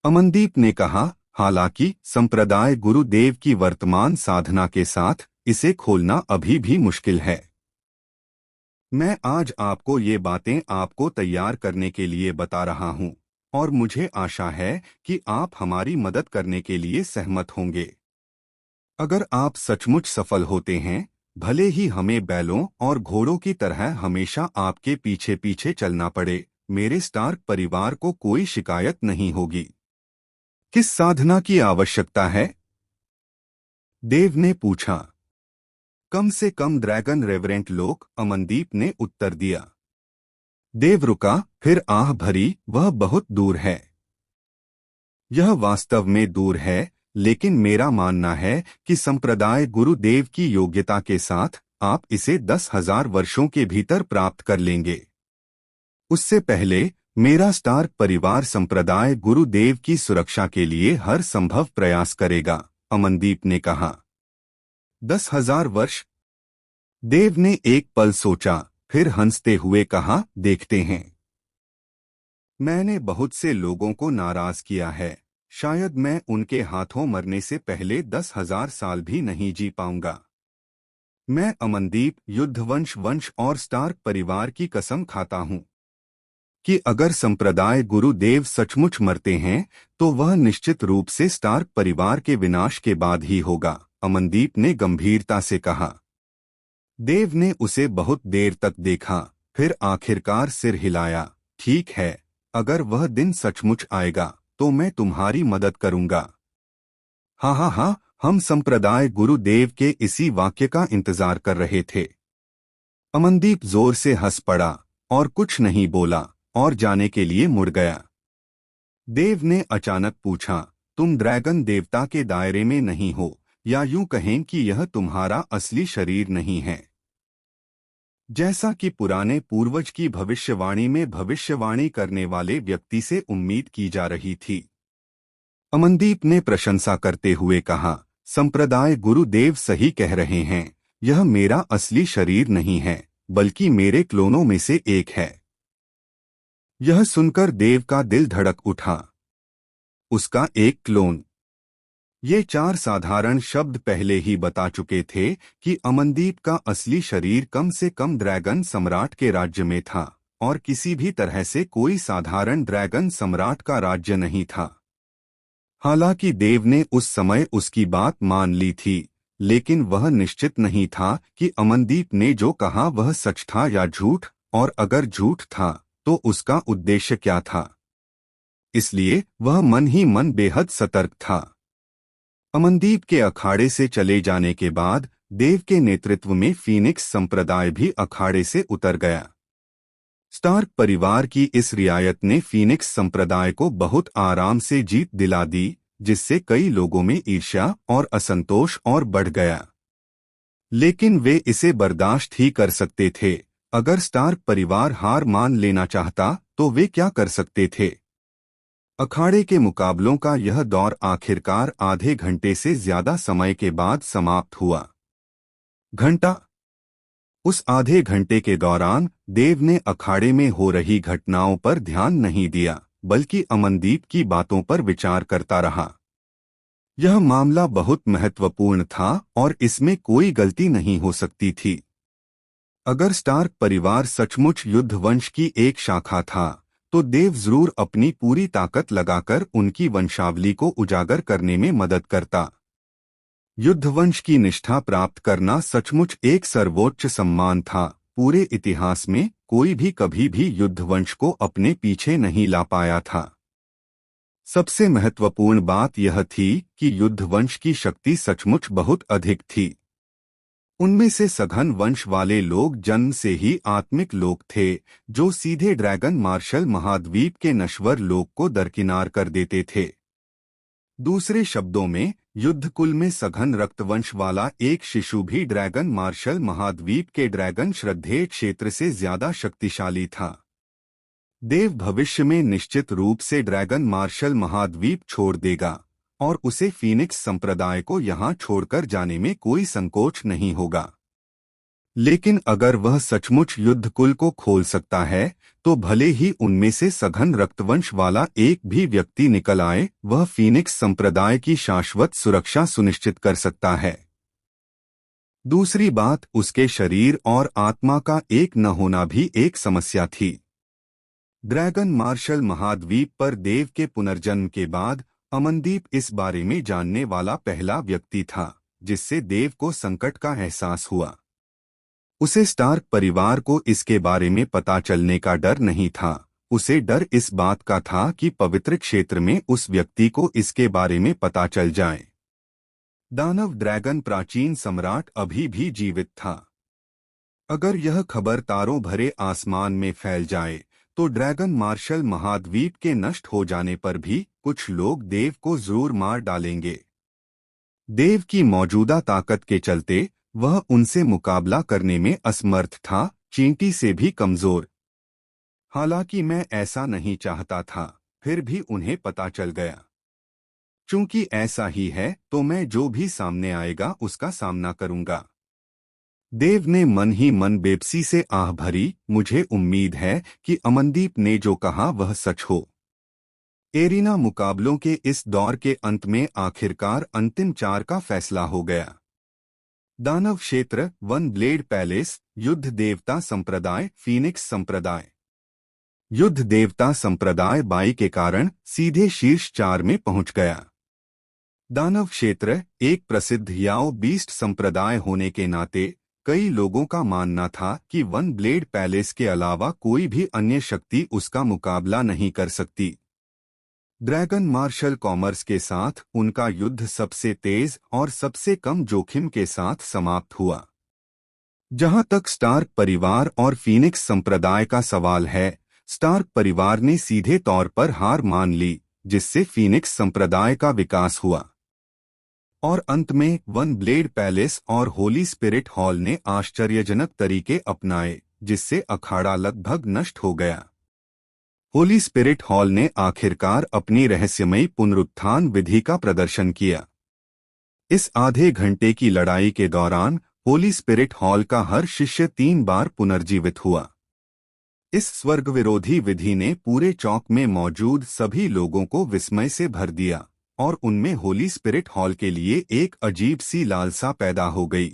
अमनदीप ने कहा, हालांकि संप्रदाय गुरुदेव की वर्तमान साधना के साथ इसे खोलना अभी भी मुश्किल है। मैं आज आपको ये बातें आपको तैयार करने के लिए बता रहा हूँ और मुझे आशा है कि आप हमारी मदद करने के लिए सहमत होंगे। अगर आप सचमुच सफल होते हैं, भले ही हमें बैलों और घोड़ों की तरह हमेशा आपके पीछे पीछे चलना पड़े, मेरे स्टार्क परिवार को कोई शिकायत नहीं होगी। किस साधना की आवश्यकता है? देव ने पूछा। कम से कम ड्रैगन रेवरेंट लोग, अमनदीप ने उत्तर दिया। देव रुका, फिर आह भरी, वह बहुत दूर है। यह वास्तव में दूर है, लेकिन मेरा मानना है कि संप्रदाय गुरुदेव की योग्यता के साथ आप इसे 10,000 वर्षों के भीतर प्राप्त कर लेंगे। उससे पहले मेरा स्टार्क परिवार संप्रदाय गुरुदेव की सुरक्षा के लिए हर संभव प्रयास करेगा, अमनदीप ने कहा। 10,000 वर्ष? देव ने एक पल सोचा, फिर हंसते हुए कहा, देखते हैं। मैंने बहुत से लोगों को नाराज किया है, शायद मैं उनके हाथों मरने से पहले 10,000 साल भी नहीं जी पाऊंगा। मैं अमनदीप युद्धवंश वंश और स्टार्क परिवार की कसम खाता हूं। कि अगर संप्रदाय गुरुदेव सचमुच मरते हैं तो वह निश्चित रूप से स्टार्क परिवार के विनाश के बाद ही होगा, अमनदीप ने गंभीरता से कहा। देव ने उसे बहुत देर तक देखा, फिर आखिरकार सिर हिलाया। ठीक है, अगर वह दिन सचमुच आएगा तो मैं तुम्हारी मदद करूंगा। हाँ हाँ हाँ, हम संप्रदाय गुरुदेव के इसी वाक्य का इंतजार कर रहे थे। अमनदीप जोर से हंस पड़ा और कुछ नहीं बोला और जाने के लिए मुड़ गया। देव ने अचानक पूछा, तुम ड्रैगन देवता के दायरे में नहीं हो, या यूं कहें कि यह तुम्हारा असली शरीर नहीं है, जैसा कि पुराने पूर्वज की भविष्यवाणी में भविष्यवाणी करने वाले व्यक्ति से उम्मीद की जा रही थी। अमनदीप ने प्रशंसा करते हुए कहा, संप्रदाय गुरुदेव सही कह रहे हैं, यह मेरा असली शरीर नहीं है, बल्कि मेरे क्लोनों में से एक है। यह सुनकर देव का दिल धड़क उठा। उसका एक क्लोन। ये चार साधारण शब्द पहले ही बता चुके थे कि अमनदीप का असली शरीर कम से कम ड्रैगन सम्राट के राज्य में था, और किसी भी तरह से कोई साधारण ड्रैगन सम्राट का राज्य नहीं था। हालांकि देव ने उस समय उसकी बात मान ली थी, लेकिन वह निश्चित नहीं था कि अमनदीप ने जो कहा वह सच था या झूठ, और अगर झूठ था तो उसका उद्देश्य क्या था। इसलिए वह मन ही मन बेहद सतर्क था। अमनदीप के अखाड़े से चले जाने के बाद देव के नेतृत्व में फीनिक्स संप्रदाय भी अखाड़े से उतर गया। स्टार्क परिवार की इस रियायत ने फीनिक्स संप्रदाय को बहुत आराम से जीत दिला दी, जिससे कई लोगों में ईर्ष्या और असंतोष और बढ़ गया। लेकिन वे इसे बर्दाश्त ही कर सकते थे। अगर स्टार्क परिवार हार मान लेना चाहता तो वे क्या कर सकते थे। अखाड़े के मुकाबलों का यह दौर आखिरकार आधे घंटे से ज्यादा समय के बाद समाप्त हुआ। घंटा। उस आधे घंटे के दौरान देव ने अखाड़े में हो रही घटनाओं पर ध्यान नहीं दिया, बल्कि अमनदीप की बातों पर विचार करता रहा। यह मामला बहुत महत्वपूर्ण था और इसमें कोई गलती नहीं हो सकती थी। अगर स्टार्क परिवार सचमुच युद्धवंश की एक शाखा था तो देव जरूर अपनी पूरी ताकत लगाकर उनकी वंशावली को उजागर करने में मदद करता। युद्धवंश की निष्ठा प्राप्त करना सचमुच एक सर्वोच्च सम्मान था। पूरे इतिहास में कोई भी कभी भी युद्धवंश को अपने पीछे नहीं ला पाया था। सबसे महत्वपूर्ण बात यह थी कि युद्धवंश की शक्ति सचमुच बहुत अधिक थी। उनमें से सघन वंश वाले लोग जन्म से ही आत्मिक लोग थे, जो सीधे ड्रैगन मार्शल महाद्वीप के नश्वर लोक को दरकिनार कर देते थे। दूसरे शब्दों में, युद्धकुल में सघन रक्तवंश वाला एक शिशु भी ड्रैगन मार्शल महाद्वीप के ड्रैगन श्रद्धेय क्षेत्र से ज्यादा शक्तिशाली था। देव भविष्य में निश्चित रूप से ड्रैगन मार्शल महाद्वीप छोड़ देगा, और उसे फीनिक्स संप्रदाय को यहाँ छोड़कर जाने में कोई संकोच नहीं होगा। लेकिन अगर वह सचमुच युद्धकुल को खोल सकता है तो भले ही उनमें से सघन रक्तवंश वाला एक भी व्यक्ति निकल आए, वह फीनिक्स संप्रदाय की शाश्वत सुरक्षा सुनिश्चित कर सकता है। दूसरी बात, उसके शरीर और आत्मा का एक न होना भी एक समस्या थी। ड्रैगन मार्शल महाद्वीप पर देव के पुनर्जन्म के बाद अमनदीप इस बारे में जानने वाला पहला व्यक्ति था, जिससे देव को संकट का एहसास हुआ। उसे स्टार्क परिवार को इसके बारे में पता चलने का डर नहीं था, उसे डर इस बात का था कि पवित्र क्षेत्र में उस व्यक्ति को इसके बारे में पता चल जाए। दानव ड्रैगन प्राचीन सम्राट अभी भी जीवित था। अगर यह खबर तारों भरे आसमान में फैल जाए तो ड्रैगन मार्शल महाद्वीप के नष्ट हो जाने पर भी कुछ लोग देव को जरूर मार डालेंगे। देव की मौजूदा ताकत के चलते वह उनसे मुकाबला करने में असमर्थ था, चींटी से भी कमजोर। हालांकि मैं ऐसा नहीं चाहता था, फिर भी उन्हें पता चल गया। चूंकि ऐसा ही है तो मैं जो भी सामने आएगा उसका सामना करूंगा। देव ने मन ही मन बेबसी से आह भरी, मुझे उम्मीद है कि अमनदीप ने जो कहा वह सच हो। एरिना मुकाबलों के इस दौर के अंत में आखिरकार अंतिम 4 का फैसला हो गया। दानव क्षेत्र, वन ब्लेड पैलेस, युद्ध देवता संप्रदाय, फीनिक्स संप्रदाय। युद्ध देवता संप्रदाय बाई के कारण सीधे शीर्ष 4 में पहुंच गया। दानव क्षेत्र एक प्रसिद्ध याओ बीस्ट संप्रदाय होने के नाते कई लोगों का मानना था कि वन ब्लेड पैलेस के अलावा कोई भी अन्य शक्ति उसका मुकाबला नहीं कर सकती। ड्रैगन मार्शल कॉमर्स के साथ उनका युद्ध सबसे तेज और सबसे कम जोखिम के साथ समाप्त हुआ। जहां तक स्टार्क परिवार और फीनिक्स संप्रदाय का सवाल है, स्टार्क परिवार ने सीधे तौर पर हार मान ली, जिससे फीनिक्स संप्रदाय का विकास हुआ और अंत में वन ब्लेड पैलेस और होली स्पिरिट हॉल ने आश्चर्यजनक तरीके अपनाए, जिससे अखाड़ा लगभग नष्ट हो गया। होली स्पिरिट हॉल ने आखिरकार अपनी रहस्यमयी पुनरुत्थान विधि का प्रदर्शन किया। इस आधे घंटे की लड़ाई के दौरान होली स्पिरिट हॉल का हर शिष्य 3 बार पुनर्जीवित हुआ। इस स्वर्ग विरोधी विधि ने पूरे चौक में मौजूद सभी लोगों को विस्मय से भर दिया और उनमें होली स्पिरिट हॉल के लिए एक अजीब सी लालसा पैदा हो गई।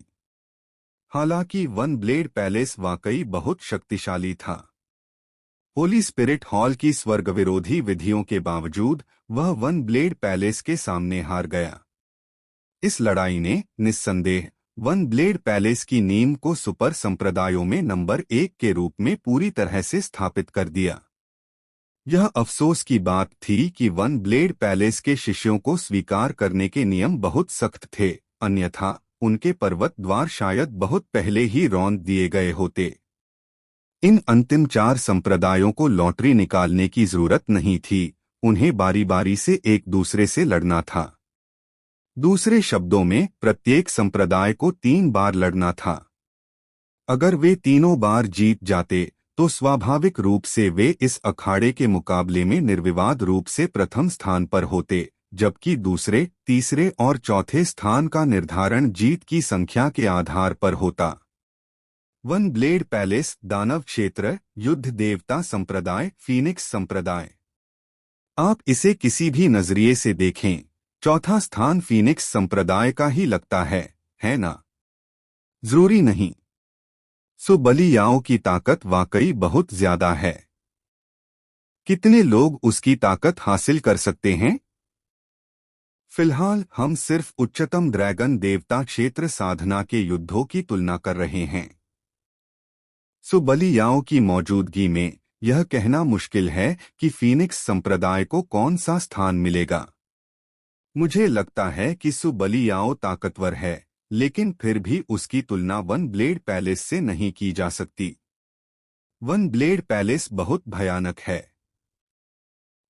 हालांकि वन ब्लेड पैलेस वाकई बहुत शक्तिशाली था, होली स्पिरिट हॉल की स्वर्ग विरोधी विधियों के बावजूद वह वन ब्लेड पैलेस के सामने हार गया। इस लड़ाई ने निस्संदेह वन ब्लेड पैलेस की नींव को सुपर संप्रदायों में नंबर 1 के रूप में पूरी तरह से स्थापित कर दिया। यह अफसोस की बात थी कि वन ब्लेड पैलेस के शिष्यों को स्वीकार करने के नियम बहुत सख्त थे, अन्यथा उनके पर्वत द्वार शायद बहुत पहले ही रौंद दिए गए होते। इन अंतिम 4 संप्रदायों को लॉटरी निकालने की जरूरत नहीं थी, उन्हें बारी बारी से एक दूसरे से लड़ना था। दूसरे शब्दों में प्रत्येक संप्रदाय को 3 बार लड़ना था। अगर वे तीनों बार जीत जाते तो स्वाभाविक रूप से वे इस अखाड़े के मुकाबले में निर्विवाद रूप से प्रथम स्थान पर होते, जबकि दूसरे, तीसरे और चौथे स्थान का निर्धारण जीत की संख्या के आधार पर होता। वन ब्लेड पैलेस, दानव क्षेत्र, युद्ध देवता संप्रदाय, फीनिक्स संप्रदाय। आप इसे किसी भी नजरिए से देखें, चौथा स्थान फीनिक्स संप्रदाय का ही लगता है ना? जरूरी नहीं। सो बलियाओं की ताकत वाकई बहुत ज्यादा है। कितने लोग उसकी ताकत हासिल कर सकते हैं? फिलहाल हम सिर्फ उच्चतम ड्रैगन देवता क्षेत्र साधना के युद्धों की तुलना कर रहे हैं। सो बलियाओं की मौजूदगी में यह कहना मुश्किल है कि फीनिक्स संप्रदाय को कौन सा स्थान मिलेगा। मुझे लगता है कि सुबलियाओ ताकतवर है, लेकिन फिर भी उसकी तुलना वन ब्लेड पैलेस से नहीं की जा सकती। वन ब्लेड पैलेस बहुत भयानक है।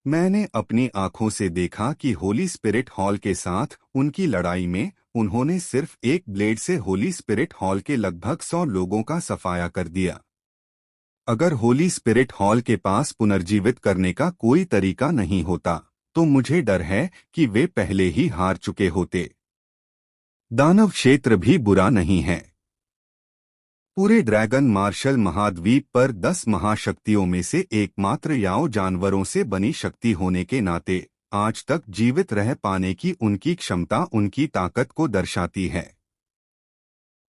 मैंने अपनी आंखों से देखा कि होली स्पिरिट हॉल के साथ उनकी लड़ाई में उन्होंने सिर्फ एक ब्लेड से होली स्पिरिट हॉल के लगभग 100 लोगों का सफाया कर दिया। अगर होली स्पिरिट हॉल के पास पुनर्जीवित करने का कोई तरीका नहीं होता तो मुझे डर है कि वे पहले ही हार चुके होते। दानव क्षेत्र भी बुरा नहीं है। पूरे ड्रैगन मार्शल महाद्वीप पर 10 महाशक्तियों में से एकमात्र याओ जानवरों से बनी शक्ति होने के नाते आज तक जीवित रह पाने की उनकी क्षमता उनकी ताकत को दर्शाती है।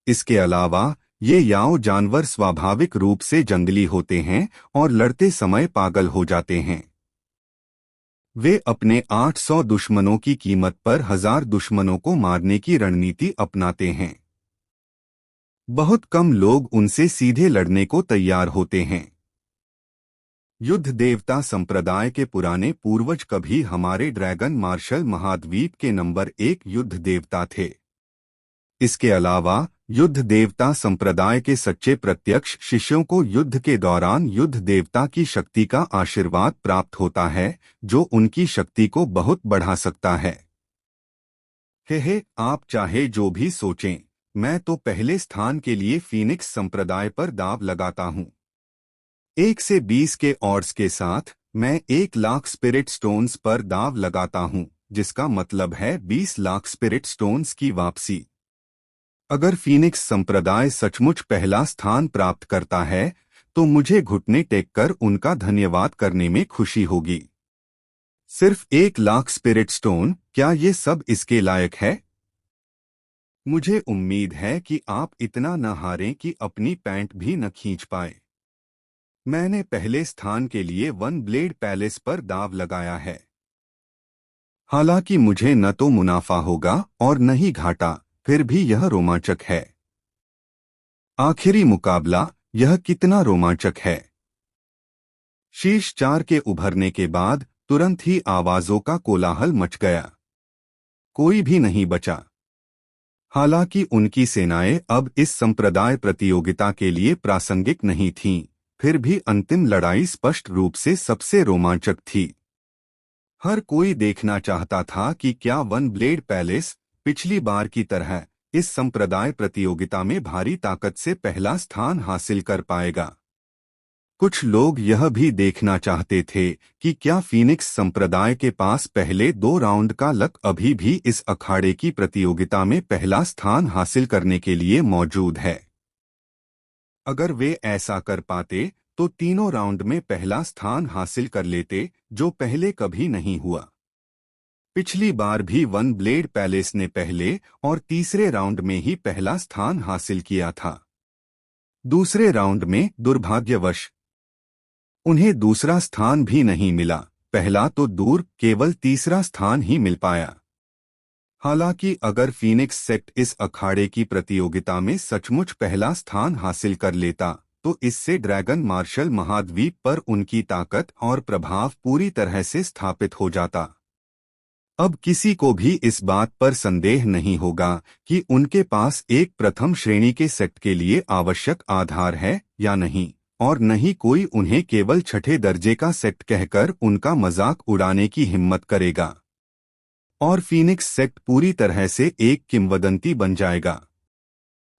इसके अलावा ये याओ जानवर स्वाभाविक रूप से जंगली होते हैं और लड़ते समय पागल हो जाते हैं। वे अपने 800 दुश्मनों की कीमत पर 1000 दुश्मनों को मारने की रणनीति अपनाते हैं। बहुत कम लोग उनसे सीधे लड़ने को तैयार होते हैं। युद्ध देवता संप्रदाय के पुराने पूर्वज कभी हमारे ड्रैगन मार्शल महाद्वीप के नंबर 1 युद्ध देवता थे। इसके अलावा युद्ध देवता संप्रदाय के सच्चे प्रत्यक्ष शिष्यों को युद्ध के दौरान युद्ध देवता की शक्ति का आशीर्वाद प्राप्त होता है, जो उनकी शक्ति को बहुत बढ़ा सकता है। हे आप चाहे जो भी सोचें, मैं तो पहले स्थान के लिए फीनिक्स संप्रदाय पर दाव लगाता हूं। 1 से 20 के ऑड्स के साथ मैं 1 लाख स्पिरिट स्टोन्स पर दाव लगाता हूं, जिसका मतलब है 20 लाख स्पिरिट स्टोन्स की वापसी। अगर फीनिक्स संप्रदाय सचमुच पहला स्थान प्राप्त करता है तो मुझे घुटने टेककर उनका धन्यवाद करने में खुशी होगी। सिर्फ 1 लाख स्पिरिट स्टोन, क्या ये सब इसके लायक है? मुझे उम्मीद है कि आप इतना न हारें कि अपनी पैंट भी न खींच पाए। मैंने पहले स्थान के लिए वन ब्लेड पैलेस पर दाव लगाया है। हालांकि मुझे न तो मुनाफा होगा और न ही घाटा, फिर भी यह रोमांचक है। आखिरी मुकाबला, यह कितना रोमांचक है। शीर्ष 4 के उभरने के बाद तुरंत ही आवाजों का कोलाहल मच गया। कोई भी नहीं बचा। हालांकि उनकी सेनाएं अब इस संप्रदाय प्रतियोगिता के लिए प्रासंगिक नहीं थीं, फिर भी अंतिम लड़ाई स्पष्ट रूप से सबसे रोमांचक थी। हर कोई देखना चाहता था कि क्या वन ब्लेड पैलेस पिछली बार की तरह इस संप्रदाय प्रतियोगिता में भारी ताकत से पहला स्थान हासिल कर पाएगा। कुछ लोग यह भी देखना चाहते थे कि क्या फीनिक्स संप्रदाय के पास पहले 2 राउंड का लक अभी भी इस अखाड़े की प्रतियोगिता में पहला स्थान हासिल करने के लिए मौजूद है। अगर वे ऐसा कर पाते तो तीनों राउंड में पहला स्थान हासिल कर लेते, जो पहले कभी नहीं हुआ। पिछली बार भी वन ब्लेड पैलेस ने पहले और तीसरे राउंड में ही पहला स्थान हासिल किया था। दूसरे राउंड में दुर्भाग्यवश उन्हें दूसरा स्थान भी नहीं मिला, पहला तो दूर केवल तीसरा स्थान ही मिल पाया। हालांकि अगर फीनिक्स सेक्ट इस अखाड़े की प्रतियोगिता में सचमुच पहला स्थान हासिल कर लेता तो इससे ड्रैगन मार्शल महाद्वीप पर उनकी ताकत और प्रभाव पूरी तरह से स्थापित हो जाता। अब किसी को भी इस बात पर संदेह नहीं होगा कि उनके पास एक प्रथम श्रेणी के सेक्ट के लिए आवश्यक आधार है या नहीं, और न ही कोई उन्हें केवल छठे दर्जे का सेक्ट कहकर उनका मजाक उड़ाने की हिम्मत करेगा। और फीनिक्स सेक्ट पूरी तरह से एक किंवदंती बन जाएगा।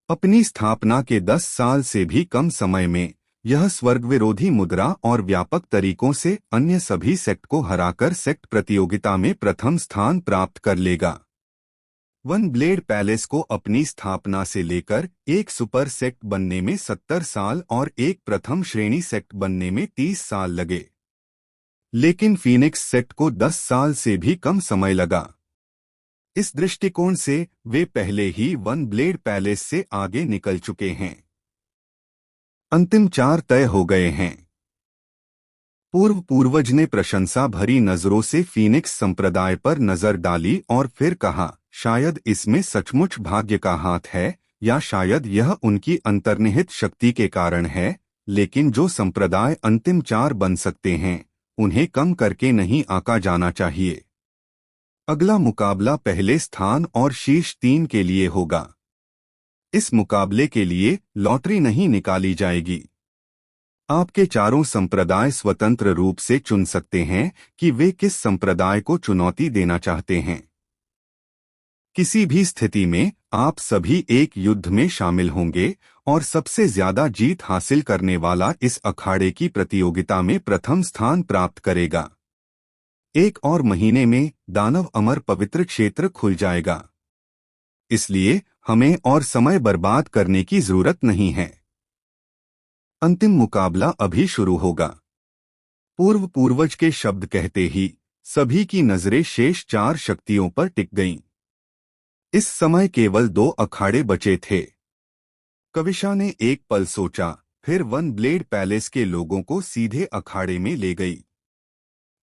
अपनी स्थापना के 10 साल से भी कम समय में यह स्वर्ग विरोधी मुद्रा और व्यापक तरीकों से अन्य सभी सेक्ट को हराकर सेक्ट प्रतियोगिता में प्रथम स्थान प्राप्त कर लेगा। वन ब्लेड पैलेस को अपनी स्थापना से लेकर एक सुपर सेक्ट बनने में 70 साल और एक प्रथम श्रेणी सेक्ट बनने में 30 साल लगे, लेकिन फीनिक्स सेक्ट को 10 साल से भी कम समय लगा। इस दृष्टिकोण से वे पहले ही वन ब्लेड पैलेस से आगे निकल चुके हैं। अंतिम 4 तय हो गए हैं। पूर्वज ने प्रशंसा भरी नजरों से फीनिक्स संप्रदाय पर नजर डाली और फिर कहा, शायद इसमें सचमुच भाग्य का हाथ है या शायद यह उनकी अंतर्निहित शक्ति के कारण है, लेकिन जो संप्रदाय अंतिम 4 बन सकते हैं उन्हें कम करके नहीं आंका जाना चाहिए। अगला मुकाबला पहले स्थान और शीर्ष 3 के लिए होगा। इस मुकाबले के लिए लॉटरी नहीं निकाली जाएगी। आपके चारों संप्रदाय स्वतंत्र रूप से चुन सकते हैं कि वे किस संप्रदाय को चुनौती देना चाहते हैं। किसी भी स्थिति में आप सभी एक युद्ध में शामिल होंगे और सबसे ज्यादा जीत हासिल करने वाला इस अखाड़े की प्रतियोगिता में प्रथम स्थान प्राप्त करेगा। 1 और महीने में दानव अमर पवित्र क्षेत्र खुल जाएगा, इसलिए हमें और समय बर्बाद करने की जरूरत नहीं है। अंतिम मुकाबला अभी शुरू होगा। पूर्वज के शब्द कहते ही सभी की नजरें शेष 4 शक्तियों पर टिक गईं। इस समय केवल 2 अखाड़े बचे थे। कविशा ने एक पल सोचा, फिर वन ब्लेड पैलेस के लोगों को सीधे अखाड़े में ले गई।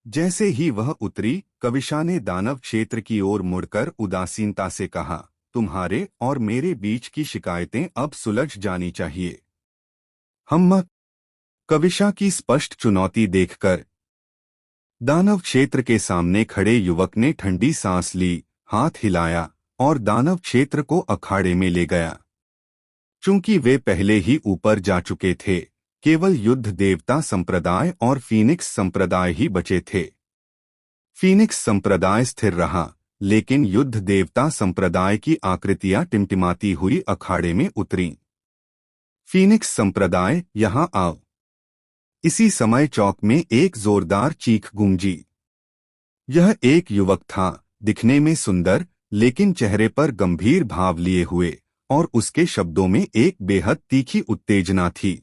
जैसे ही वह उतरी, कविशा ने दानव क्षेत्र की ओर मुड़कर उदासीनता से कहा, तुम्हारे और मेरे बीच की शिकायतें अब सुलझ जानी चाहिए। हम कविशा की स्पष्ट चुनौती देखकर दानव क्षेत्र के सामने खड़े युवक ने ठंडी सांस ली, हाथ हिलाया और दानव क्षेत्र को अखाड़े में ले गया। चूंकि वे पहले ही ऊपर जा चुके थे, केवल युद्ध देवता संप्रदाय और फीनिक्स संप्रदाय ही बचे थे। फीनिक्स संप्रदाय स्थिर रहा, लेकिन युद्ध देवता संप्रदाय की आकृतियां टिमटिमाती हुई अखाड़े में उतरीं। फीनिक्स संप्रदाय, यहां आओ। इसी समय चौक में एक जोरदार चीख गूंजी। यह एक युवक था, दिखने में सुंदर लेकिन चेहरे पर गंभीर भाव लिए हुए, और उसके शब्दों में एक बेहद तीखी उत्तेजना थी।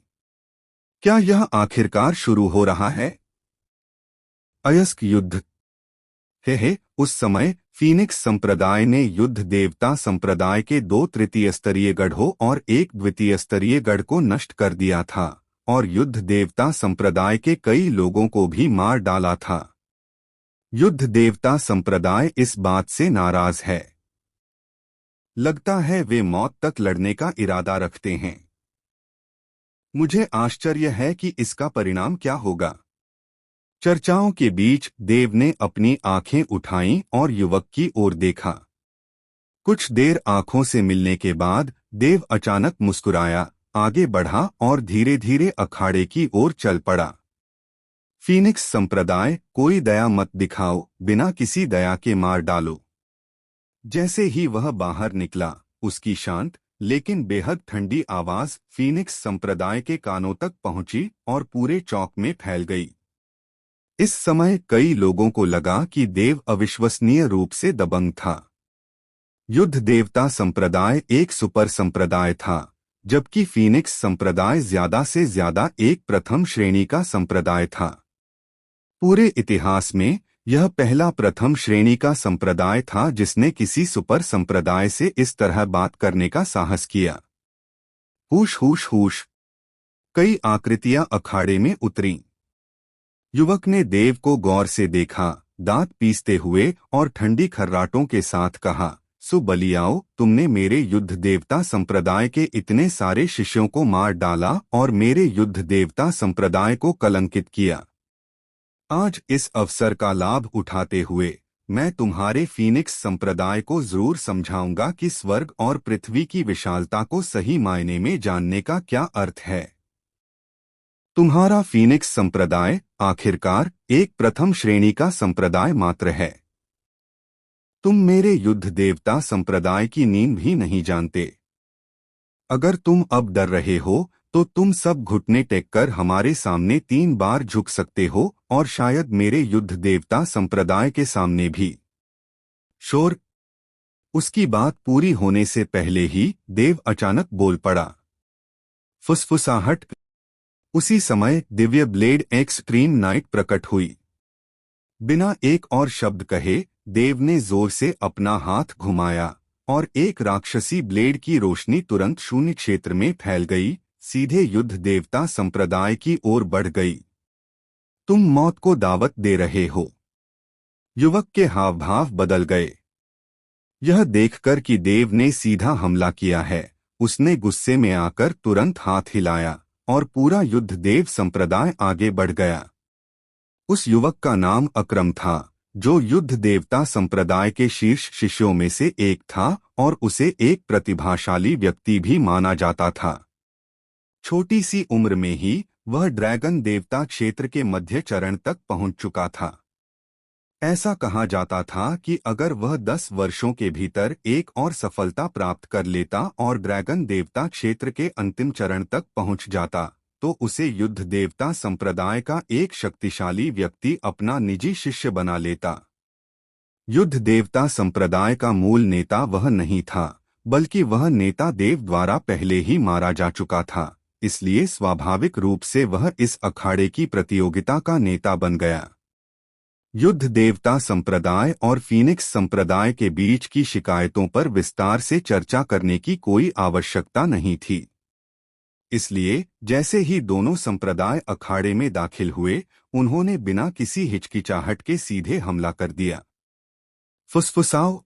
क्या यह आखिरकार शुरू हो रहा है? अयस्क युद्ध। हे, उस समय फीनिक्स संप्रदाय ने युद्ध देवता संप्रदाय के 2 तृतीय स्तरीय गढ़ों और एक द्वितीय स्तरीय गढ़ को नष्ट कर दिया था, और युद्ध देवता संप्रदाय के कई लोगों को भी मार डाला था। युद्ध देवता संप्रदाय इस बात से नाराज है। लगता है वे मौत तक लड़ने का इरादा रखते हैं। मुझे आश्चर्य है कि इसका परिणाम क्या होगा। चर्चाओं के बीच देव ने अपनी आंखें उठाईं और युवक की ओर देखा। कुछ देर आंखों से मिलने के बाद देव अचानक मुस्कुराया, आगे बढ़ा और धीरे धीरे अखाड़े की ओर चल पड़ा। फीनिक्स संप्रदाय, कोई दया मत दिखाओ, बिना किसी दया के मार डालो। जैसे ही वह बाहर निकला, उसकी शांत लेकिन बेहद ठंडी आवाज फीनिक्स संप्रदाय के कानों तक पहुंची और पूरे चौक में फैल गई। इस समय कई लोगों को लगा कि देव अविश्वसनीय रूप से दबंग था। युद्ध देवता संप्रदाय एक सुपर संप्रदाय था, जबकि फीनिक्स संप्रदाय ज्यादा से ज्यादा एक प्रथम श्रेणी का संप्रदाय था। पूरे इतिहास में यह पहला प्रथम श्रेणी का संप्रदाय था जिसने किसी सुपर संप्रदाय से इस तरह बात करने का साहस किया। हुश हुश हुश, कई आकृतियां अखाड़े में उतरीं। युवक ने देव को गौर से देखा, दांत पीसते हुए और ठंडी खर्राटों के साथ कहा, सुबलियाओ, तुमने मेरे युद्ध देवता संप्रदाय के इतने सारे शिष्यों को मार डाला और मेरे युद्ध देवता संप्रदाय को कलंकित किया। आज इस अवसर का लाभ उठाते हुए मैं तुम्हारे फीनिक्स संप्रदाय को जरूर समझाऊंगा कि स्वर्ग और पृथ्वी की विशालता को सही मायने में जानने का क्या अर्थ है। तुम्हारा फीनिक्स संप्रदाय आखिरकार एक प्रथम श्रेणी का संप्रदाय मात्र है। तुम मेरे युद्ध देवता संप्रदाय की नींव भी नहीं जानते। अगर तुम अब डर रहे हो तो तुम सब घुटने टेककर हमारे सामने 3 बार झुक सकते हो और शायद मेरे युद्ध देवता संप्रदाय के सामने भी। शोर। उसकी बात पूरी होने से पहले ही देव अचानक बोल पड़ा। फुसफुसाहट। उसी समय दिव्य ब्लेड एक्सट्रीम नाइट प्रकट हुई। बिना एक और शब्द कहे देव ने जोर से अपना हाथ घुमाया और एक राक्षसी ब्लेड की रोशनी तुरंत शून्य क्षेत्र में फैल गई, सीधे युद्ध देवता संप्रदाय की ओर बढ़ गई। तुम मौत को दावत दे रहे हो। युवक के हाव भाव बदल गए। यह देखकर कि देव ने सीधा हमला किया है, उसने गुस्से में आकर तुरंत हाथ हिलाया और पूरा युद्ध देव संप्रदाय आगे बढ़ गया। उस युवक का नाम अक्रम था, जो युद्ध देवता संप्रदाय के शीर्ष शिष्यों में से एक था और उसे एक प्रतिभाशाली व्यक्ति भी माना जाता था। छोटी सी उम्र में ही वह ड्रैगन देवता क्षेत्र के मध्य चरण तक पहुंच चुका था। ऐसा कहा जाता था कि अगर वह 10 वर्षों के भीतर एक और सफलता प्राप्त कर लेता और ड्रैगन देवता क्षेत्र के अंतिम चरण तक पहुंच जाता, तो उसे युद्ध देवता संप्रदाय का एक शक्तिशाली व्यक्ति अपना निजी शिष्य बना लेता। युद्ध देवता संप्रदाय का मूल नेता वह नहीं था, बल्कि वह नेता देव द्वारा पहले ही मारा जा चुका था, इसलिए स्वाभाविक रूप से वह इस अखाड़े की प्रतियोगिता का नेता बन गया। युद्ध देवता संप्रदाय और फीनिक्स संप्रदाय के बीच की शिकायतों पर विस्तार से चर्चा करने की कोई आवश्यकता नहीं थी। इसलिए जैसे ही दोनों संप्रदाय अखाड़े में दाखिल हुए, उन्होंने बिना किसी हिचकिचाहट के सीधे हमला कर दिया। फुसफुसाओ।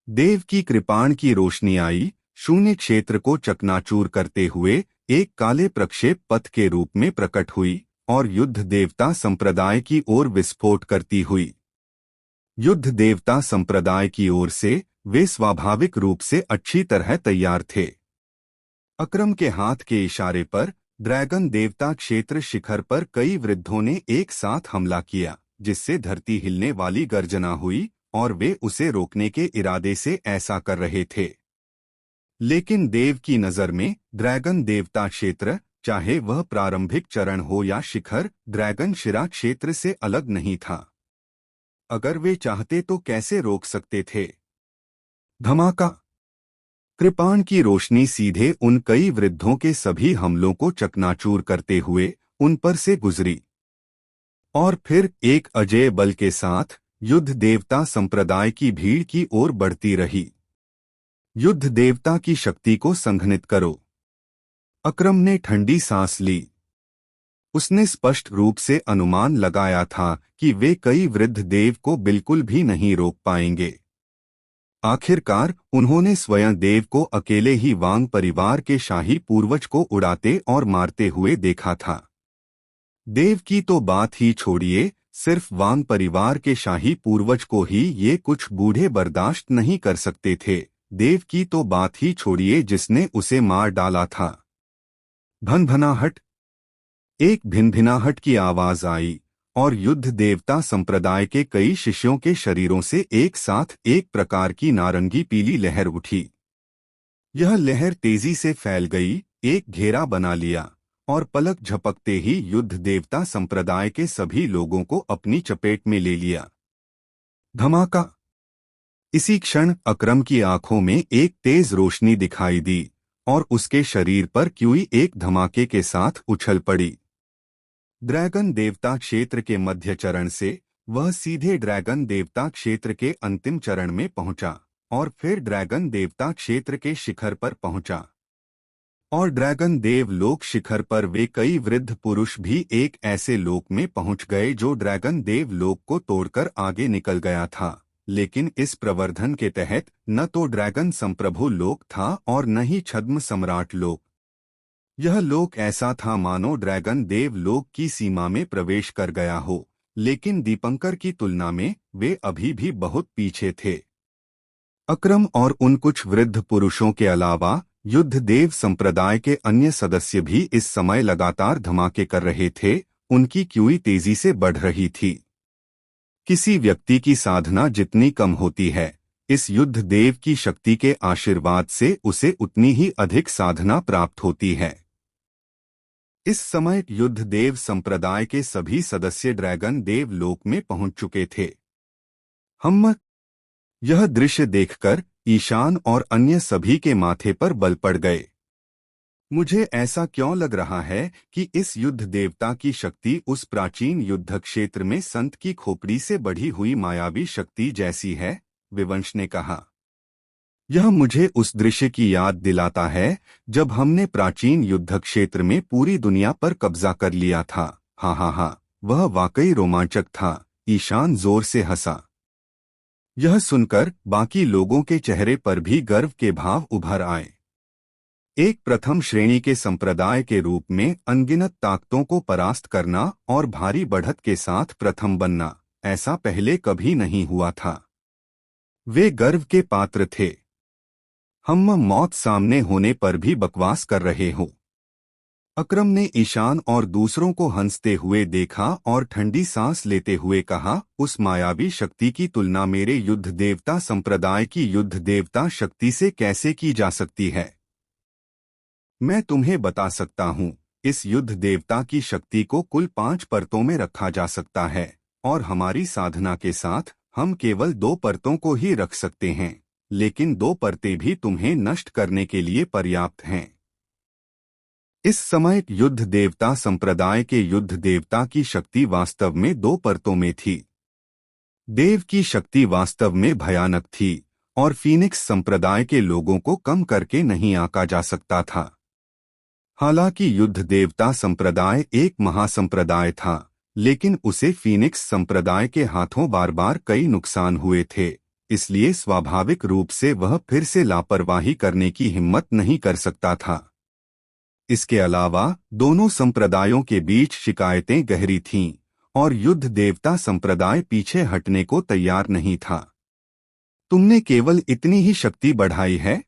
देव की कृपाण की रोशनी आई, शून्य क्षेत्र को चकनाचूर करते हुए एक काले प्रक्षेप पथ के रूप में प्रकट हुई और युद्ध देवता संप्रदाय की ओर विस्फोट करती हुई। युद्ध देवता संप्रदाय की ओर से वे स्वाभाविक रूप से अच्छी तरह तैयार थे। अक्रम के हाथ के इशारे पर ड्रैगन देवता क्षेत्र शिखर पर कई वृद्धों ने एक साथ हमला किया, जिससे धरती हिलने वाली गर्जना हुई और वे उसे रोकने के इरादे से ऐसा कर रहे थे। लेकिन देव की नजर में ड्रैगन देवता क्षेत्र, चाहे वह प्रारंभिक चरण हो या शिखर, ड्रैगन शिरा क्षेत्र से अलग नहीं था। अगर वे चाहते तो कैसे रोक सकते थे? धमाका। कृपाण की रोशनी सीधे उन कई वृद्धों के सभी हमलों को चकनाचूर करते हुए उन पर से गुजरी और फिर एक अजेय बल के साथ युद्ध देवता संप्रदाय की भीड़ की ओर बढ़ती रही। युद्ध देवता की शक्ति को संघनित करो। अक्रम ने ठंडी सांस ली। उसने स्पष्ट रूप से अनुमान लगाया था कि वे कई वृद्ध देव को बिल्कुल भी नहीं रोक पाएंगे। आखिरकार उन्होंने स्वयं देव को अकेले ही वांग परिवार के शाही पूर्वज को उड़ाते और मारते हुए देखा था। देव की तो बात ही छोड़िए, सिर्फ वांग परिवार के शाही पूर्वज को ही ये कुछ बूढ़े बर्दाश्त नहीं कर सकते थे। देव की तो बात ही छोड़िए जिसने उसे मार डाला था। भनभनाहट, एक भिनभिनाहट की आवाज आई और युद्ध देवता संप्रदाय के कई शिष्यों के शरीरों से एक साथ एक प्रकार की नारंगी पीली लहर उठी। यह लहर तेजी से फैल गई, एक घेरा बना लिया और पलक झपकते ही युद्ध देवता संप्रदाय के सभी लोगों को अपनी चपेट में ले लिया। धमाका! इसी क्षण अकरम की आंखों में एक तेज रोशनी दिखाई दी और उसके शरीर पर क्यूई एक धमाके के साथ उछल पड़ी। ड्रैगन देवता क्षेत्र के मध्य चरण से वह सीधे ड्रैगन देवता क्षेत्र के अंतिम चरण में पहुंचा और फिर ड्रैगन देवता क्षेत्र के शिखर पर पहुंचा। और ड्रैगन देव लोक शिखर पर वे कई वृद्ध पुरुष भी एक ऐसे लोक में पहुंच गए जो ड्रैगन देव लोक को तोड़कर आगे निकल गया था। लेकिन इस प्रवर्धन के तहत न तो ड्रैगन संप्रभु लोक था और न ही छद्म सम्राट लोक। यह लोक ऐसा था मानो ड्रैगन देव लोक की सीमा में प्रवेश कर गया हो, लेकिन दीपंकर की तुलना में वे अभी भी बहुत पीछे थे। अकरम और उन कुछ वृद्ध पुरुषों के अलावा युद्ध देव संप्रदाय के अन्य सदस्य भी इस समय लगातार धमाके कर रहे थे। उनकी क्यूई तेजी से बढ़ रही थी। किसी व्यक्ति की साधना जितनी कम होती है, इस युद्ध देव की शक्ति के आशीर्वाद से उसे उतनी ही अधिक साधना प्राप्त होती है। इस समय युद्ध देव संप्रदाय के सभी सदस्य ड्रैगन देव लोक में पहुंच चुके थे। यह दृश्य देखकर ईशान और अन्य सभी के माथे पर बल पड़ गए। मुझे ऐसा क्यों लग रहा है कि इस युद्ध देवता की शक्ति उस प्राचीन युद्ध क्षेत्र में संत की खोपड़ी से बढ़ी हुई मायावी शक्ति जैसी है, विवंश ने कहा। यह मुझे उस दृश्य की याद दिलाता है जब हमने प्राचीन युद्ध क्षेत्र में पूरी दुनिया पर कब्जा कर लिया था। हाँ हाँ हाँ, वह वाकई रोमांचक था। ईशान जोर से हंसा। यह सुनकर बाकी लोगों के चेहरे पर भी गर्व के भाव उभर आए। एक प्रथम श्रेणी के संप्रदाय के रूप में अनगिनत ताकतों को परास्त करना और भारी बढ़त के साथ प्रथम बनना, ऐसा पहले कभी नहीं हुआ था। वे गर्व के पात्र थे। हम मौत सामने होने पर भी बकवास कर रहे हो। अकरम ने ईशान और दूसरों को हंसते हुए देखा और ठंडी सांस लेते हुए कहा, उस मायावी शक्ति की तुलना मेरे युद्ध देवता संप्रदाय की युद्ध देवता शक्ति से कैसे की जा सकती है? मैं तुम्हें बता सकता हूँ, इस युद्ध देवता की शक्ति को कुल 5 परतों में रखा जा सकता है और हमारी साधना के साथ हम केवल 2 परतों को ही रख सकते हैं, लेकिन 2 परतें भी तुम्हें नष्ट करने के लिए पर्याप्त हैं। इस समय युद्ध देवता संप्रदाय के युद्ध देवता की शक्ति वास्तव में 2 परतों में थी। देव की शक्ति वास्तव में भयानक थी और फीनिक्स संप्रदाय के लोगों को कम करके नहीं आंका जा सकता था। हालांकि युद्ध देवता संप्रदाय एक महासंप्रदाय था, लेकिन उसे फीनिक्स संप्रदाय के हाथों बार बार कई नुकसान हुए थे, इसलिए स्वाभाविक रूप से वह फिर से लापरवाही करने की हिम्मत नहीं कर सकता था। इसके अलावा दोनों संप्रदायों के बीच शिकायतें गहरी थीं और युद्ध देवता संप्रदाय पीछे हटने को तैयार नहीं था। तुमने केवल इतनी ही शक्ति बढ़ाई है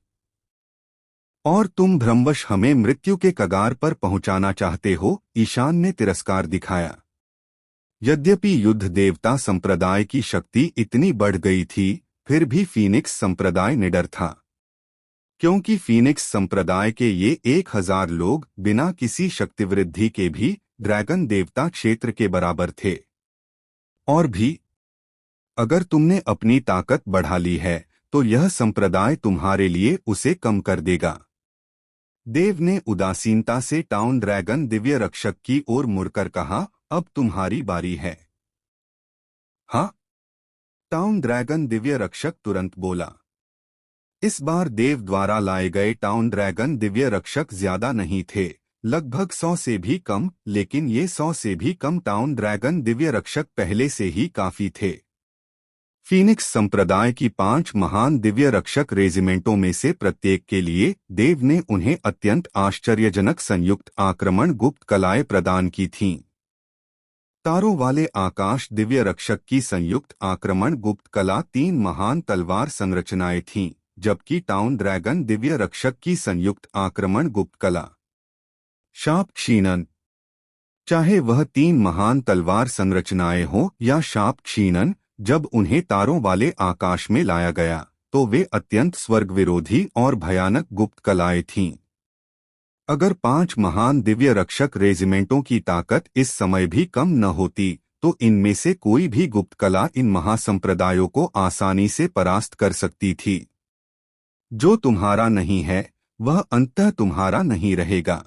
और तुम भ्रमवश हमें मृत्यु के कगार पर पहुंचाना चाहते हो, ईशान ने तिरस्कार दिखाया। यद्यपि युद्ध देवता संप्रदाय की शक्ति इतनी बढ़ गई थी, फिर भी फीनिक्स संप्रदाय निडर था, क्योंकि फीनिक्स संप्रदाय के ये 1000 लोग बिना किसी शक्तिवृद्धि के भी ड्रैगन देवता क्षेत्र के बराबर थे। और भी, अगर तुमने अपनी ताकत बढ़ा ली है तो यह संप्रदाय तुम्हारे लिए उसे कम कर देगा। देव ने उदासीनता से टाउन ड्रैगन दिव्य रक्षक की ओर मुड़कर कहा, अब तुम्हारी बारी है। हाँ, टाउन ड्रैगन दिव्य रक्षक तुरंत बोला। इस बार देव द्वारा लाए गए टाउन ड्रैगन दिव्य रक्षक ज्यादा नहीं थे, लगभग 100 से भी कम, लेकिन ये 100 से भी कम टाउन ड्रैगन दिव्य रक्षक पहले से ही काफी थे। फीनिक्स संप्रदाय की 5 महान दिव्य रक्षक रेजिमेंटों में से प्रत्येक के लिए देव ने उन्हें अत्यंत आश्चर्यजनक संयुक्त आक्रमण गुप्त कलाएं प्रदान की थीं। तारों वाले आकाश दिव्य रक्षक की संयुक्त आक्रमण गुप्त कला 3 महान तलवार संरचनाएं थीं, जबकि टाउन ड्रैगन दिव्य रक्षक की संयुक्त आक्रमण गुप्त कला शाप क्षीणन। चाहे वह 3 महान तलवार संरचनाएं हों या शाप क्षीणन, जब उन्हें तारों वाले आकाश में लाया गया तो वे अत्यंत स्वर्ग विरोधी और भयानक गुप्त कलाएं थीं। अगर 5 महान दिव्य रक्षक रेजिमेंटों की ताकत इस समय भी कम न होती तो इनमें से कोई भी गुप्त कला इन महासंप्रदायों को आसानी से परास्त कर सकती थी। जो तुम्हारा नहीं है वह अंततः तुम्हारा नहीं रहेगा।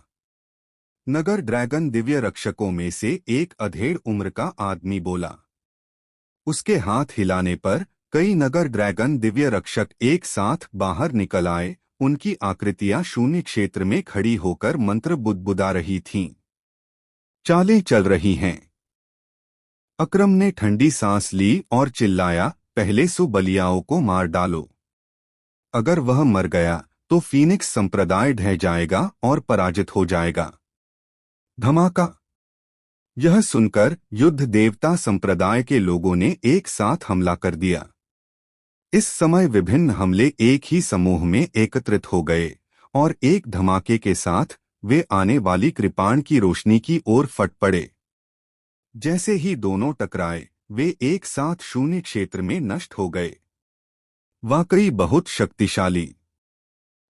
नगर ड्रैगन दिव्य रक्षकों में से एक अधेड़ उम्र का आदमी बोला। उसके हाथ हिलाने पर कई नगर ड्रैगन दिव्य रक्षक एक साथ बाहर निकल आए। उनकी आकृतियां शून्य क्षेत्र में खड़ी होकर मंत्र बुदबुदा रही थीं। चालें चल रही हैं। अक्रम ने ठंडी सांस ली और चिल्लाया, पहले सुबलियाओं को मार डालो। अगर वह मर गया तो फीनिक्स संप्रदाय ढह जाएगा और पराजित हो जाएगा। धमाका। यह सुनकर युद्ध देवता संप्रदाय के लोगों ने एक साथ हमला कर दिया। इस समय विभिन्न हमले एक ही समूह में एकत्रित हो गए और एक धमाके के साथ वे आने वाली कृपाण की रोशनी की ओर फट पड़े। जैसे ही दोनों टकराए वे एक साथ शून्य क्षेत्र में नष्ट हो गए। वाकई बहुत शक्तिशाली।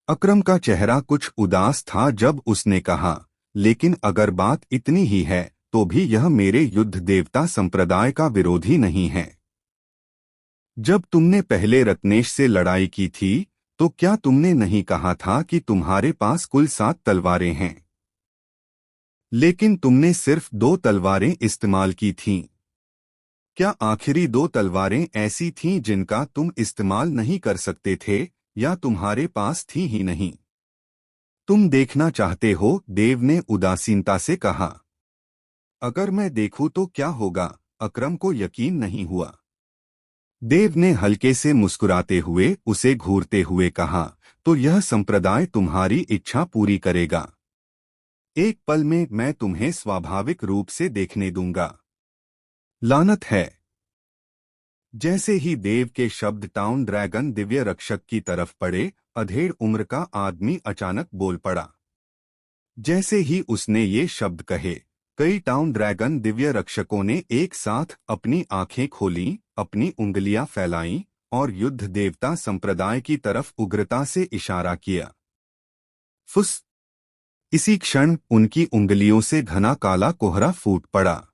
अक्रम का चेहरा कुछ उदास था जब उसने कहा, लेकिन अगर बात इतनी ही है तो भी यह मेरे युद्ध देवता संप्रदाय का विरोधी नहीं है। जब तुमने पहले रत्नेश से लड़ाई की थी तो क्या तुमने नहीं कहा था कि तुम्हारे पास कुल 7 तलवारें हैं? लेकिन तुमने सिर्फ 2 तलवारें इस्तेमाल की थीं। क्या आखिरी 2 तलवारें ऐसी थीं जिनका तुम इस्तेमाल नहीं कर सकते थे या तुम्हारे पास थी ही नहीं? तुम देखना चाहते हो? देव ने उदासीनता से कहा। अगर मैं देखूं तो क्या होगा? अक्रम को यकीन नहीं हुआ। देव ने हल्के से मुस्कुराते हुए उसे घूरते हुए कहा, तो यह संप्रदाय तुम्हारी इच्छा पूरी करेगा। एक पल में मैं तुम्हें स्वाभाविक रूप से देखने दूंगा। लानत है। जैसे ही देव के शब्द टाउन ड्रैगन दिव्य रक्षक की तरफ पड़े, अधेड़ उम्र का आदमी अचानक बोल पड़ा। जैसे ही उसने ये शब्द कहे, कई टाउन ड्रैगन दिव्य रक्षकों ने एक साथ अपनी आंखें खोलीं, अपनी उंगलियां फैलाईं और युद्ध देवता संप्रदाय की तरफ उग्रता से इशारा किया। फुस। इसी क्षण उनकी उंगलियों से घना काला कोहरा फूट पड़ा।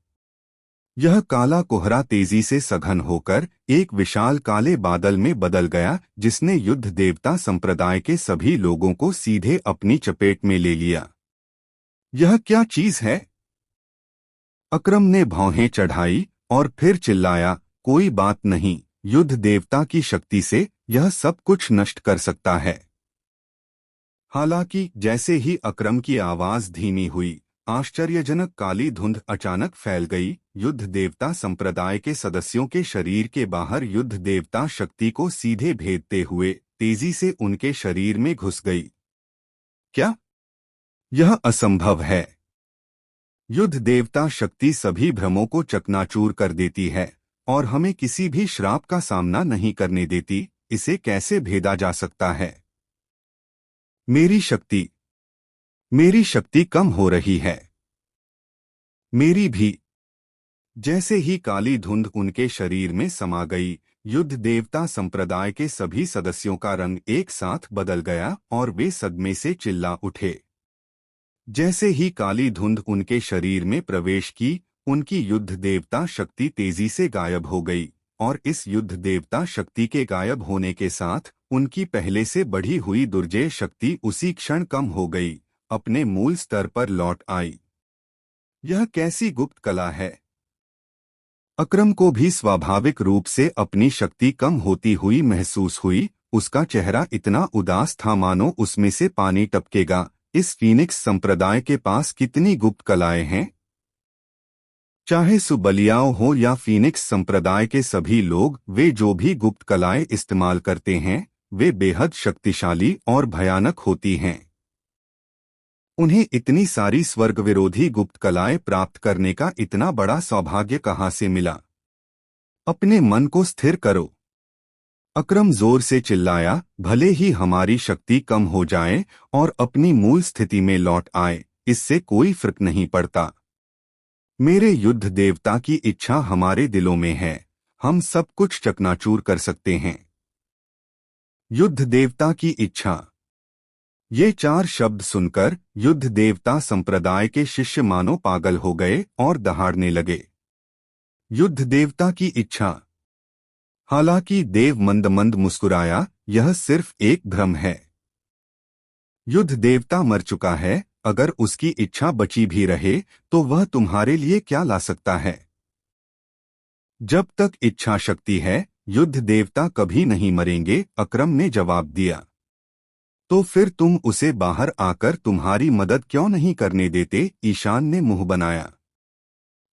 यह काला कोहरा तेजी से सघन होकर एक विशाल काले बादल में बदल गया, जिसने युद्ध देवता संप्रदाय के सभी लोगों को सीधे अपनी चपेट में ले लिया। यह क्या चीज है? अक्रम ने भौहें चढ़ाई और फिर चिल्लाया, कोई बात नहीं, युद्ध देवता की शक्ति से यह सब कुछ नष्ट कर सकता है। हालांकि जैसे ही अक्रम की आवाज धीमी हुई, आश्चर्यजनक काली धुंध अचानक फैल गई। युद्ध देवता संप्रदाय के सदस्यों के शरीर के बाहर युद्ध देवता शक्ति को सीधे भेदते हुए तेजी से उनके शरीर में घुस गई। क्या? यह असंभव है। युद्ध देवता शक्ति सभी भ्रमों को चकनाचूर कर देती है और हमें किसी भी श्राप का सामना नहीं करने देती। इसे कैसे भेदा जा सकता है? मेरी शक्ति कम हो रही है। मेरी भी। जैसे ही काली धुंध उनके शरीर में समा गई, युद्ध देवता संप्रदाय के सभी सदस्यों का रंग एक साथ बदल गया और वे सदमे से चिल्ला उठे। जैसे ही काली धुंध उनके शरीर में प्रवेश की, उनकी युद्ध देवता शक्ति तेजी से गायब हो गई और इस युद्ध देवता शक्ति के गायब होने के साथ उनकी पहले से बढ़ी हुई दुर्जय शक्ति उसी क्षण कम हो गई, अपने मूल स्तर पर लौट आई। यह कैसी गुप्त कला है? अक्रम को भी स्वाभाविक रूप से अपनी शक्ति कम होती हुई महसूस हुई। उसका चेहरा इतना उदास था मानो उसमें से पानी टपकेगा। इस फीनिक्स संप्रदाय के पास कितनी गुप्त कलाएं हैं। चाहे सुबलियाओं हो या फीनिक्स संप्रदाय के सभी लोग, वे जो भी गुप्त कलाएं इस्तेमाल करते हैं वे बेहद शक्तिशाली और भयानक होती हैं। उन्हें इतनी सारी स्वर्ग विरोधी गुप्त कलाएं प्राप्त करने का इतना बड़ा सौभाग्य कहाँ से मिला। अपने मन को स्थिर करो। अकरम जोर से चिल्लाया, भले ही हमारी शक्ति कम हो जाए और अपनी मूल स्थिति में लौट आए, इससे कोई फर्क नहीं पड़ता। मेरे युद्ध देवता की इच्छा हमारे दिलों में है, हम सब कुछ चकनाचूर कर सकते हैं। युद्ध देवता की इच्छा। ये 4 शब्द सुनकर युद्ध देवता संप्रदाय के शिष्य मानो पागल हो गए और दहाड़ने लगे। युद्ध देवता की इच्छा। हालांकि देव मंद मंद मुस्कुराया, यह सिर्फ एक भ्रम है। युद्ध देवता मर चुका है, अगर उसकी इच्छा बची भी रहे तो वह तुम्हारे लिए क्या ला सकता है। जब तक इच्छा शक्ति है, युद्ध देवता कभी नहीं मरेंगे, अकरम ने जवाब दिया। तो फिर तुम उसे बाहर आकर तुम्हारी मदद क्यों नहीं करने देते, ईशान ने मुंह बनाया।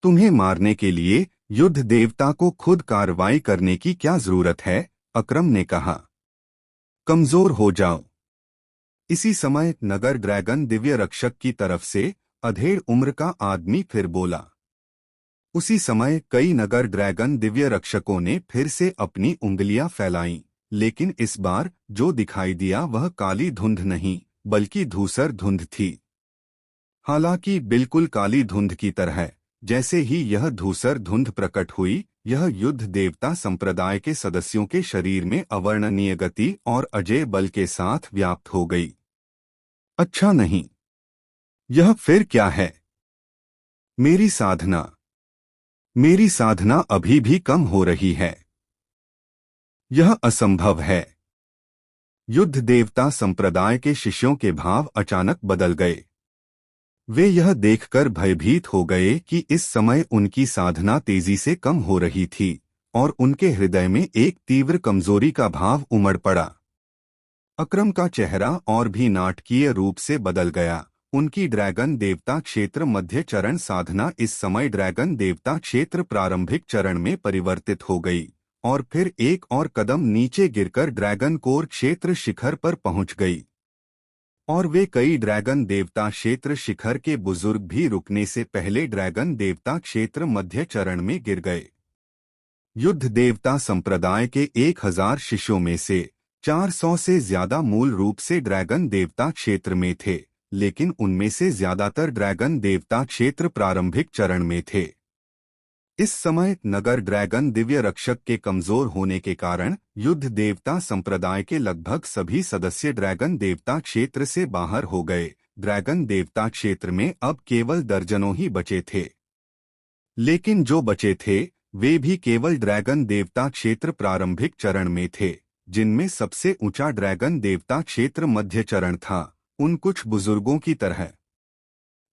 तुम्हें मारने के लिए युद्ध देवता को खुद कार्रवाई करने की क्या जरूरत है, अकरम ने कहा। कमजोर हो जाओ। इसी समय नगर ड्रैगन दिव्य रक्षक की तरफ से अधेड़ उम्र का आदमी फिर बोला। उसी समय कई नगर ड्रैगन दिव्य रक्षकों ने फिर से अपनी उंगलियां फैलाईं, लेकिन इस बार जो दिखाई दिया वह काली धुंध नहीं बल्कि धूसर धुंध थी। हालांकि बिल्कुल काली धुंध की तरह। जैसे ही यह धूसर धुंध प्रकट हुई, यह युद्ध देवता संप्रदाय के सदस्यों के शरीर में अवर्णनीय गति और अजेय बल के साथ व्याप्त हो गई। अच्छा नहीं, यह फिर क्या है। मेरी साधना अभी भी कम हो रही है। यह असंभव है। युद्ध देवता संप्रदाय के शिष्यों के भाव अचानक बदल गए। वे यह देखकर भयभीत हो गए कि इस समय उनकी साधना तेजी से कम हो रही थी और उनके हृदय में एक तीव्र कमजोरी का भाव उमड़ पड़ा। अकरम का चेहरा और भी नाटकीय रूप से बदल गया। उनकी ड्रैगन देवता क्षेत्र मध्य चरण साधना इस समय ड्रैगन देवता क्षेत्र प्रारंभिक चरण में परिवर्तित हो गई और फिर एक और कदम नीचे गिरकर ड्रैगन कोर क्षेत्र शिखर पर पहुंच गई। और वे कई ड्रैगन देवता क्षेत्र शिखर के बुजुर्ग भी रुकने से पहले ड्रैगन देवता क्षेत्र मध्य चरण में गिर गए। युद्ध देवता संप्रदाय के 1000 शिष्यों में से 400 से ज्यादा मूल रूप से ड्रैगन देवता क्षेत्र में थे, लेकिन उनमें से ज्यादातर ड्रैगन देवता क्षेत्र प्रारंभिक चरण में थे। इस समय नगर ड्रैगन दिव्य रक्षक के कमजोर होने के कारण युद्ध देवता संप्रदाय के लगभग सभी सदस्य ड्रैगन देवता क्षेत्र से बाहर हो गए। ड्रैगन देवता क्षेत्र में अब केवल दर्जनों ही बचे थे, लेकिन जो बचे थे वे भी केवल ड्रैगन देवता क्षेत्र प्रारंभिक चरण में थे, जिनमें सबसे ऊंचा ड्रैगन देवता क्षेत्र मध्य चरण था। उन कुछ बुजुर्गों की तरह।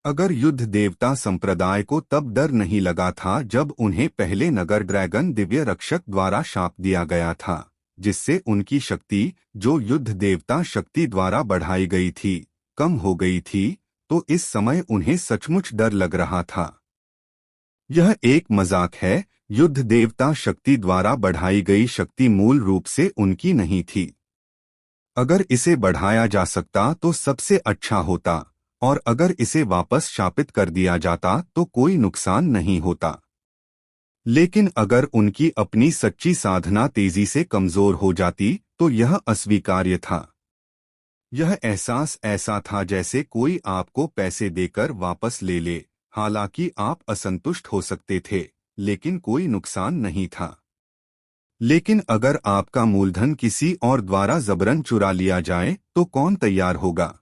अगर युद्ध देवता संप्रदाय को तब डर नहीं लगा था जब उन्हें पहले नगर ड्रैगन दिव्य रक्षक द्वारा शाप दिया गया था, जिससे उनकी शक्ति, जो युद्ध देवता शक्ति द्वारा बढ़ाई गई थी, कम हो गई थी, तो इस समय उन्हें सचमुच डर लग रहा था। यह एक मजाक है। युद्ध देवता शक्ति द्वारा बढ़ाई गई शक्ति मूल रूप से उनकी नहीं थी। अगर इसे बढ़ाया जा सकता तो सबसे अच्छा होता, और अगर इसे वापस शापित कर दिया जाता तो कोई नुकसान नहीं होता। लेकिन अगर उनकी अपनी सच्ची साधना तेजी से कमजोर हो जाती तो यह अस्वीकार्य था। यह एहसास ऐसा था जैसे कोई आपको पैसे देकर वापस ले ले। हालांकि आप असंतुष्ट हो सकते थे, लेकिन कोई नुकसान नहीं था। लेकिन अगर आपका मूलधन किसी और द्वारा जबरन चुरा लिया जाए तो कौन तैयार होगा।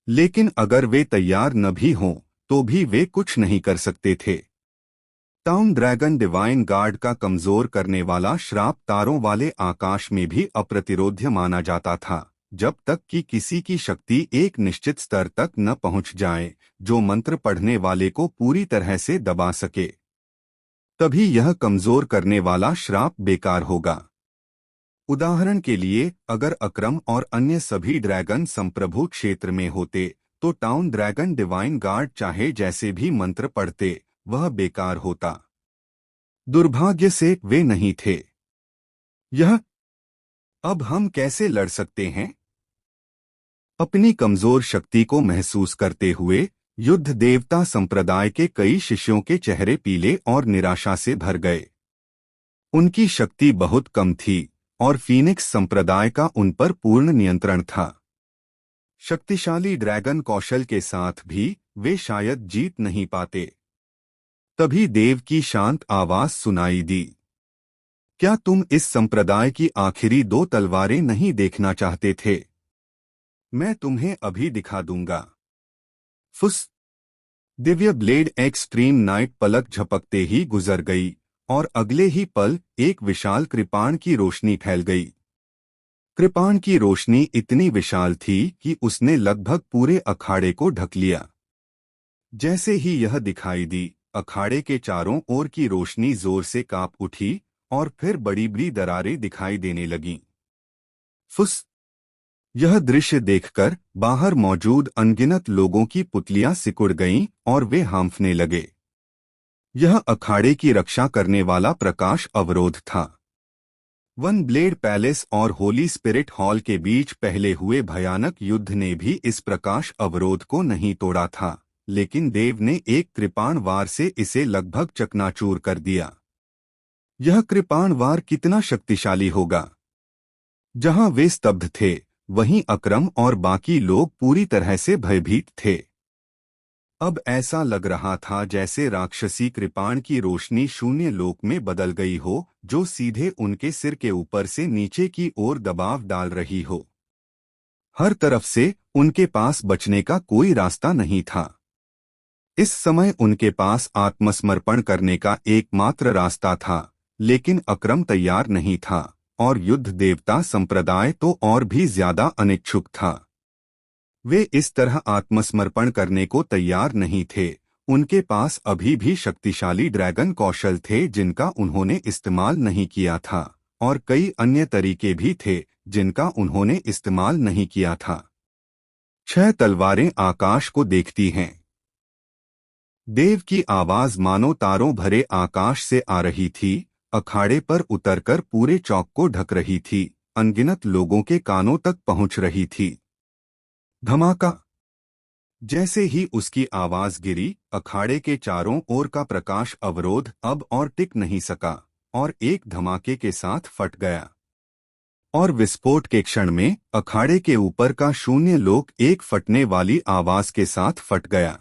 लेकिन अगर वे तैयार न भी हों तो भी वे कुछ नहीं कर सकते थे। टाउन ड्रैगन डिवाइन गार्ड का कमजोर करने वाला श्राप तारों वाले आकाश में भी अप्रतिरोध्य माना जाता था, जब तक कि किसी की शक्ति एक निश्चित स्तर तक न पहुंच जाए जो मंत्र पढ़ने वाले को पूरी तरह से दबा सके। तभी यह कमजोर करने वाला श्राप बेकार होगा। उदाहरण के लिए, अगर अकरम और अन्य सभी ड्रैगन संप्रभु क्षेत्र में होते तो टाउन ड्रैगन डिवाइन गार्ड चाहे जैसे भी मंत्र पढ़ते वह बेकार होता। दुर्भाग्य से वे नहीं थे। यह अब हम कैसे लड़ सकते हैं? अपनी कमजोर शक्ति को महसूस करते हुए युद्ध देवता संप्रदाय के कई शिष्यों के चेहरे पीले और निराशा से भर गए। उनकी शक्ति बहुत कम थी और फीनिक्स संप्रदाय का उन पर पूर्ण नियंत्रण था। शक्तिशाली ड्रैगन कौशल के साथ भी वे शायद जीत नहीं पाते। तभी देव की शांत आवाज सुनाई दी। क्या तुम इस संप्रदाय की आखिरी 2 तलवारें नहीं देखना चाहते थे? मैं तुम्हें अभी दिखा दूंगा। फुस। दिव्य ब्लेड एक्सट्रीम नाइट पलक झपकते ही गुजर गई और अगले ही पल एक विशाल कृपाण की रोशनी फैल गई। कृपाण की रोशनी इतनी विशाल थी कि उसने लगभग पूरे अखाड़े को ढक लिया। जैसे ही यह दिखाई दी, अखाड़े के चारों ओर की रोशनी जोर से कांप उठी और फिर बड़ी बड़ी दरारें दिखाई देने लगीं। फुस। यह दृश्य देखकर बाहर मौजूद अनगिनत लोगों की पुतलियां सिकुड़ गईं और वे हांफने लगे। यह अखाड़े की रक्षा करने वाला प्रकाश अवरोध था। वन ब्लेड पैलेस और होली स्पिरिट हॉल के बीच पहले हुए भयानक युद्ध ने भी इस प्रकाश अवरोध को नहीं तोड़ा था, लेकिन देव ने एक कृपाण वार से इसे लगभग चकनाचूर कर दिया। यह कृपाण वार कितना शक्तिशाली होगा? जहां वे स्तब्ध थे, वहीं अक्रम और बाकी लोग पूरी तरह से भयभीत थे। अब ऐसा लग रहा था जैसे राक्षसी कृपाण की रोशनी शून्य लोक में बदल गई हो, जो सीधे उनके सिर के ऊपर से नीचे की ओर दबाव डाल रही हो। हर तरफ से उनके पास बचने का कोई रास्ता नहीं था। इस समय उनके पास आत्मसमर्पण करने का एकमात्र रास्ता था, लेकिन अक्रम तैयार नहीं था और युद्ध देवता संप्रदाय तो और भी ज्यादा अनिच्छुक था। वे इस तरह आत्मसमर्पण करने को तैयार नहीं थे। उनके पास अभी भी शक्तिशाली ड्रैगन कौशल थे जिनका उन्होंने इस्तेमाल नहीं किया था, और कई अन्य तरीके भी थे जिनका उन्होंने इस्तेमाल नहीं किया था। 6 तलवारें आकाश को देखती हैं। देव की आवाज मानो तारों भरे आकाश से आ रही थी, अखाड़े पर उतरकर पूरे चौक को ढक रही थी, अनगिनत लोगों के कानों तक पहुंच रही थी। धमाका। जैसे ही उसकी आवाज गिरी, अखाड़े के चारों ओर का प्रकाश अवरोध अब और टिक नहीं सका और एक धमाके के साथ फट गया। और विस्फोट के क्षण में अखाड़े के ऊपर का शून्य लोक एक फटने वाली आवाज के साथ फट गया।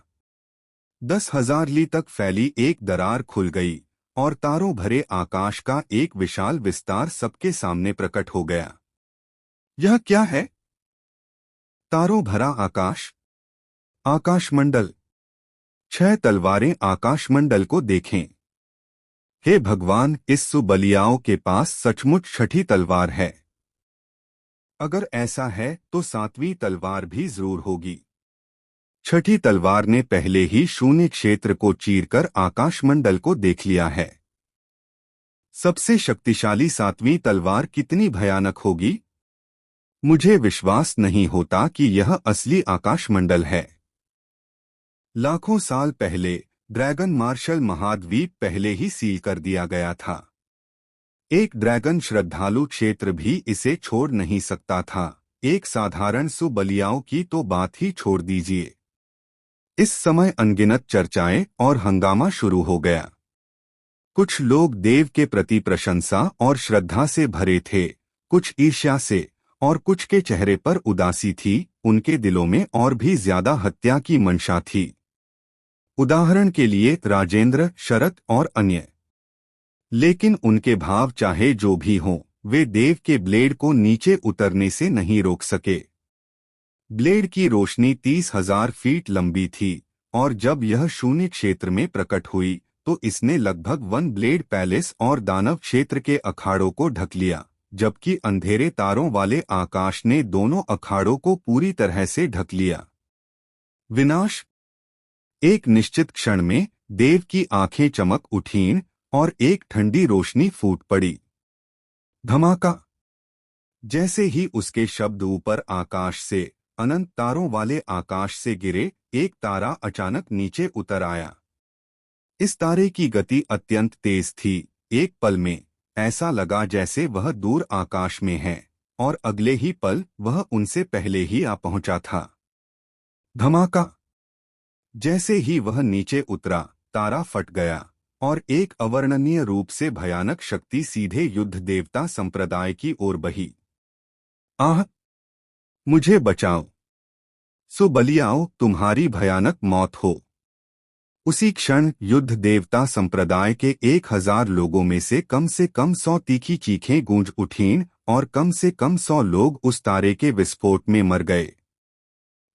10,000 ली तक फैली एक दरार खुल गई और तारों भरे आकाश का एक विशाल विस्तार सबके सामने प्रकट हो गया। यह क्या है? तारों भरा आकाश, आकाशमंडल। 6 तलवारें आकाशमंडल को देखें। हे भगवान, इस सुबलियाओं के पास सचमुच 6ठी तलवार है। अगर ऐसा है तो 7वीं तलवार भी जरूर होगी। 6ठी तलवार ने पहले ही शून्य क्षेत्र को चीरकर आकाशमंडल को देख लिया है। सबसे शक्तिशाली 7वीं तलवार कितनी भयानक होगी? मुझे विश्वास नहीं होता कि यह असली आकाशमंडल है। लाखों साल पहले ड्रैगन मार्शल महाद्वीप पहले ही सील कर दिया गया था। एक ड्रैगन श्रद्धालु क्षेत्र भी इसे छोड़ नहीं सकता था, एक साधारण सुबलियाओं की तो बात ही छोड़ दीजिए। इस समय अनगिनत चर्चाएं और हंगामा शुरू हो गया। कुछ लोग देव के प्रति प्रशंसा और श्रद्धा से भरे थे, कुछ ईर्ष्या से, और कुछ के चेहरे पर उदासी थी। उनके दिलों में और भी ज्यादा हत्या की मंशा थी। उदाहरण के लिए राजेंद्र, शरत और अन्य। लेकिन उनके भाव चाहे जो भी हों, वे देव के ब्लेड को नीचे उतरने से नहीं रोक सके। ब्लेड की रोशनी 30,000 फीट लंबी थी और जब यह शून्य क्षेत्र में प्रकट हुई तो इसने लगभग वन ब्लेड पैलेस और दानव क्षेत्र के अखाड़ों को ढक लिया, जबकि अंधेरे तारों वाले आकाश ने दोनों अखाड़ों को पूरी तरह से ढक लिया। विनाश। एक निश्चित क्षण में देव की आंखें चमक उठीं और एक ठंडी रोशनी फूट पड़ी। धमाका। जैसे ही उसके शब्द ऊपर आकाश से अनंत तारों वाले आकाश से गिरे एक तारा अचानक नीचे उतर आया। इस तारे की गति अत्यंत तेज थी। एक पल में ऐसा लगा जैसे वह दूर आकाश में है, और अगले ही पल वह उनसे पहले ही आ पहुंचा था। धमाका! जैसे ही वह नीचे उतरा, तारा फट गया और एक अवर्णनीय रूप से भयानक शक्ति सीधे युद्ध देवता संप्रदाय की ओर बही। आह! मुझे बचाओ! सो बलियाओ, तुम्हारी भयानक मौत हो। उसी क्षण युद्ध देवता संप्रदाय के 1000 लोगों में से कम 100 तीखी चीखें गूंज उठीं और कम से कम 100 लोग उस तारे के विस्फोट में मर गए।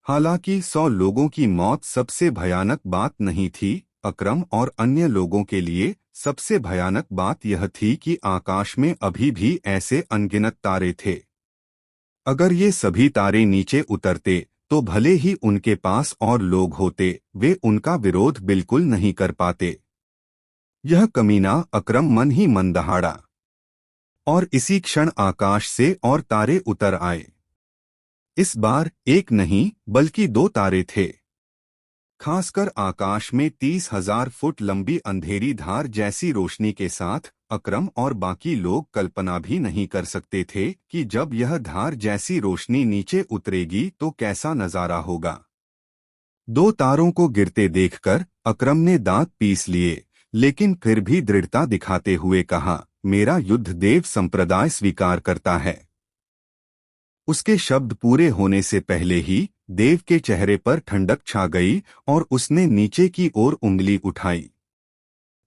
हालांकि 100 लोगों की मौत सबसे भयानक बात नहीं थी, अकरम और अन्य लोगों के लिए सबसे भयानक बात यह थी कि आकाश में अभी भी ऐसे अनगिनत तारे थे। अगर ये सभी तारे नीचे उतरते तो भले ही उनके पास और लोग होते, वे उनका विरोध बिल्कुल नहीं कर पाते। यह कमीना अकरम मन ही मन दहाड़ा, और इसी क्षण आकाश से और तारे उतर आए। इस बार एक नहीं बल्कि 2 तारे थे। खासकर आकाश में 30,000 फुट लंबी अंधेरी धार जैसी रोशनी के साथ अकरम और बाकी लोग कल्पना भी नहीं कर सकते थे कि जब यह धार जैसी रोशनी नीचे उतरेगी तो कैसा नजारा होगा। 2 तारों को गिरते देखकर अकरम ने दांत पीस लिए, लेकिन फिर भी दृढ़ता दिखाते हुए कहा, मेरा युद्ध देव संप्रदाय स्वीकार करता है। उसके शब्द पूरे होने से पहले ही देव के चेहरे पर ठंडक छा गई और उसने नीचे की ओर उंगली उठाई।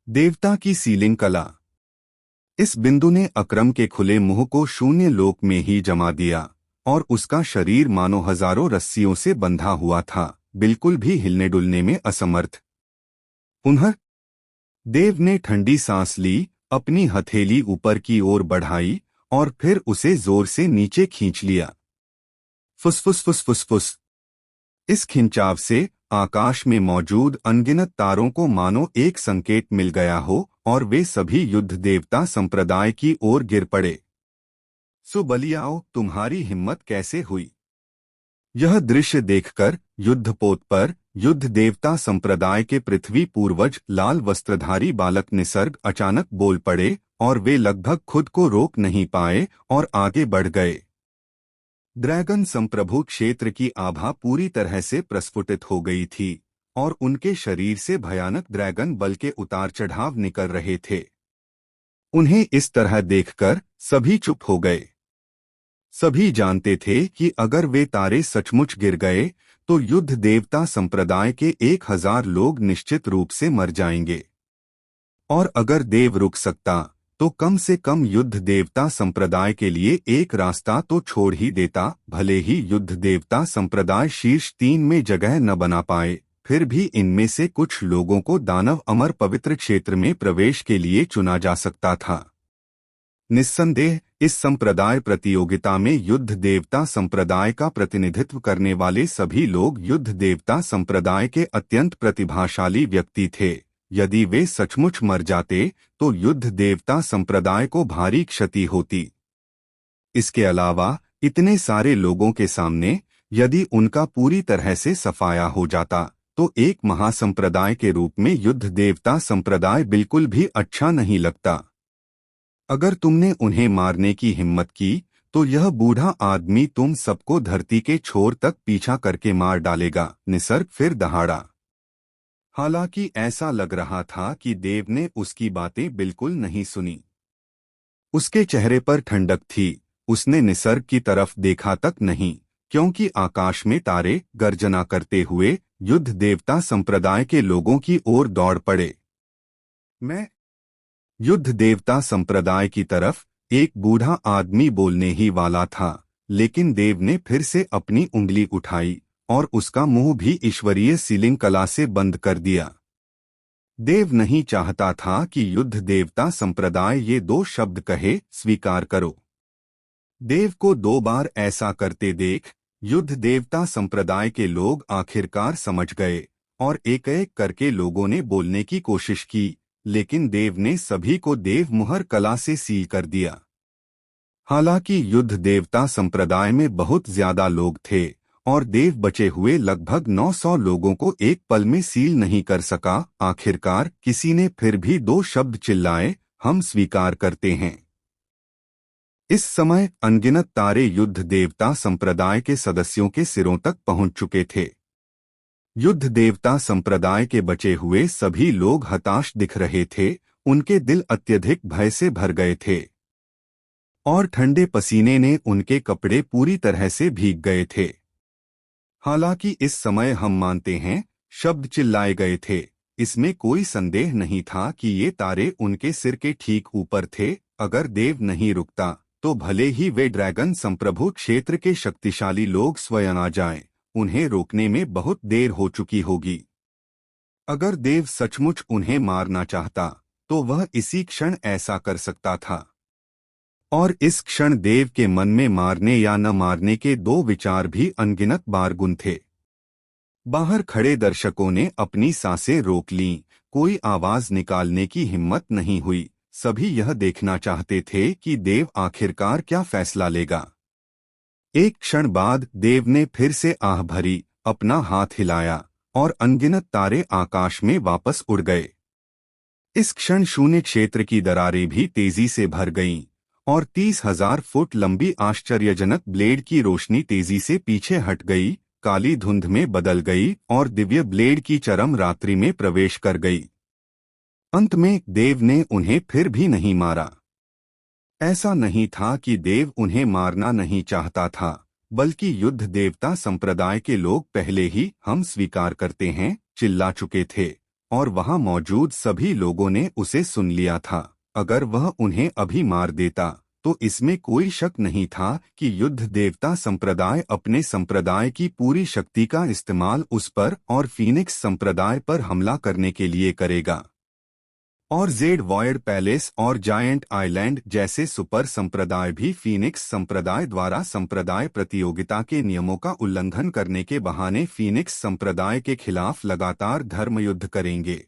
देवता की सीलिंग कला। इस बिंदु ने अकरम के खुले मुंह को शून्य लोक में ही जमा दिया, और उसका शरीर मानो हजारों रस्सियों से बंधा हुआ था, बिल्कुल भी हिलने डुलने में असमर्थ। पुनः देव ने ठंडी सांस ली, अपनी हथेली ऊपर की ओर बढ़ाई और फिर उसे जोर से नीचे खींच लिया। फुसफुस फुसफुस फुस। इस खिंचाव से आकाश में मौजूद अनगिनत तारों को मानो एक संकेत मिल गया हो और वे सभी युद्ध देवता संप्रदाय की ओर गिर पड़े। सो बलियाओ, तुम्हारी हिम्मत कैसे हुई? यह दृश्य देखकर युद्धपोत पर युद्ध देवता संप्रदाय के पृथ्वी पूर्वज लाल वस्त्रधारी बालक निसर्ग अचानक बोल पड़े, और वे लगभग खुद को रोक नहीं पाए और आगे बढ़ गए। ड्रैगन संप्रभु क्षेत्र की आभा पूरी तरह से प्रस्फुटित हो गई थी, और उनके शरीर से भयानक ड्रैगन बल के उतार चढ़ाव निकल रहे थे। उन्हें इस तरह देखकर सभी चुप हो गए। सभी जानते थे कि अगर वे तारे सचमुच गिर गए तो युद्ध देवता संप्रदाय के 1000 लोग निश्चित रूप से मर जाएंगे, और अगर देव रुक सकता तो कम से कम युद्ध देवता संप्रदाय के लिए एक रास्ता तो छोड़ ही देता। भले ही युद्ध देवता संप्रदाय शीर्ष 3 में जगह न बना पाए, फिर भी इनमें से कुछ लोगों को दानव अमर पवित्र क्षेत्र में प्रवेश के लिए चुना जा सकता था। निस्संदेह इस संप्रदाय प्रतियोगिता में युद्ध देवता संप्रदाय का प्रतिनिधित्व करने वाले सभी लोग युद्ध देवता संप्रदाय के अत्यंत प्रतिभाशाली व्यक्ति थे। यदि वे सचमुच मर जाते तो युद्ध देवता संप्रदाय को भारी क्षति होती। इसके अलावा इतने सारे लोगों के सामने यदि उनका पूरी तरह से सफाया हो जाता तो एक महासंप्रदाय के रूप में युद्ध देवता संप्रदाय बिल्कुल भी अच्छा नहीं लगता। अगर तुमने उन्हें मारने की हिम्मत की तो यह बूढ़ा आदमी तुम सबको धरती के छोर तक पीछा करके मार डालेगा। निसर्ग फिर दहाड़ा। हालांकि ऐसा लग रहा था कि देव ने उसकी बातें बिल्कुल नहीं सुनी। उसके चेहरे पर ठंडक थी। उसने निसर्ग की तरफ देखा तक नहीं, क्योंकि आकाश में तारे गर्जना करते हुए युद्ध देवता संप्रदाय के लोगों की ओर दौड़ पड़े। मैं युद्ध देवता संप्रदाय की तरफ एक बूढ़ा आदमी बोलने ही वाला था, लेकिन देव ने फिर से अपनी उंगली उठाई और उसका मुंह भी ईश्वरीय सीलिंग कला से बंद कर दिया। देव नहीं चाहता था कि युद्ध देवता संप्रदाय ये 2 शब्द कहे, स्वीकार करो। देव को 2 बार ऐसा करते देख युद्ध देवता संप्रदाय के लोग आखिरकार समझ गए, और एक-एक करके लोगों ने बोलने की कोशिश की, लेकिन देव ने सभी को देव मुहर कला से सील कर दिया। हालांकि युद्ध देवता संप्रदाय में बहुत ज्यादा लोग थे और देव बचे हुए लगभग 900 लोगों को एक पल में सील नहीं कर सका। आखिरकार किसी ने फिर भी 2 शब्द चिल्लाए, हम स्वीकार करते हैं। इस समय अनगिनत तारे युद्ध देवता संप्रदाय के सदस्यों के सिरों तक पहुंच चुके थे। युद्ध देवता संप्रदाय के बचे हुए सभी लोग हताश दिख रहे थे, उनके दिल अत्यधिक भय से भर गए थे और ठंडे पसीने ने उनके कपड़े पूरी तरह से भीग गए थे। हालांकि इस समय हम मानते हैं, शब्द चिल्लाए गए थे, इसमें कोई संदेह नहीं था कि ये तारे उनके सिर के ठीक ऊपर थे। अगर देव नहीं रुकता तो भले ही वे ड्रैगन संप्रभु क्षेत्र के शक्तिशाली लोग स्वयं आ जाएं, उन्हें रोकने में बहुत देर हो चुकी होगी। अगर देव सचमुच उन्हें मारना चाहता तो वह इसी क्षण ऐसा कर सकता था। और इस क्षण देव के मन में मारने या न मारने के 2 विचार भी अनगिनत बार गुन थे। बाहर खड़े दर्शकों ने अपनी सांसें रोक लीं, कोई आवाज निकालने की हिम्मत नहीं हुई। सभी यह देखना चाहते थे कि देव आखिरकार क्या फैसला लेगा। एक क्षण बाद देव ने फिर से आह भरी, अपना हाथ हिलाया और अनगिनत तारे आकाश में वापस उड़ गए। इस क्षण शून्य क्षेत्र की दरारें भी तेजी से भर गईं और 30,000 फुट लंबी आश्चर्यजनक ब्लेड की रोशनी तेजी से पीछे हट गई, काली धुंध में बदल गई और दिव्य ब्लेड की चरम रात्रि में प्रवेश कर गई। अंत में देव ने उन्हें फिर भी नहीं मारा। ऐसा नहीं था कि देव उन्हें मारना नहीं चाहता था, बल्कि युद्ध देवता संप्रदाय के लोग पहले ही हम स्वीकार करते हैं चिल्ला चुके थे और वहां मौजूद सभी लोगों ने उसे सुन लिया था। अगर वह उन्हें अभी मार देता तो इसमें कोई शक नहीं था कि युद्ध देवता संप्रदाय अपने संप्रदाय की पूरी शक्ति का इस्तेमाल उस पर और फीनिक्स संप्रदाय पर हमला करने के लिए करेगा। और जेड वॉयड पैलेस और जायंट आइलैंड जैसे सुपर संप्रदाय भी फीनिक्स संप्रदाय द्वारा संप्रदाय प्रतियोगिता के नियमों का उल्लंघन करने के बहाने फीनिक्स संप्रदाय के खिलाफ लगातार धर्मयुद्ध करेंगे।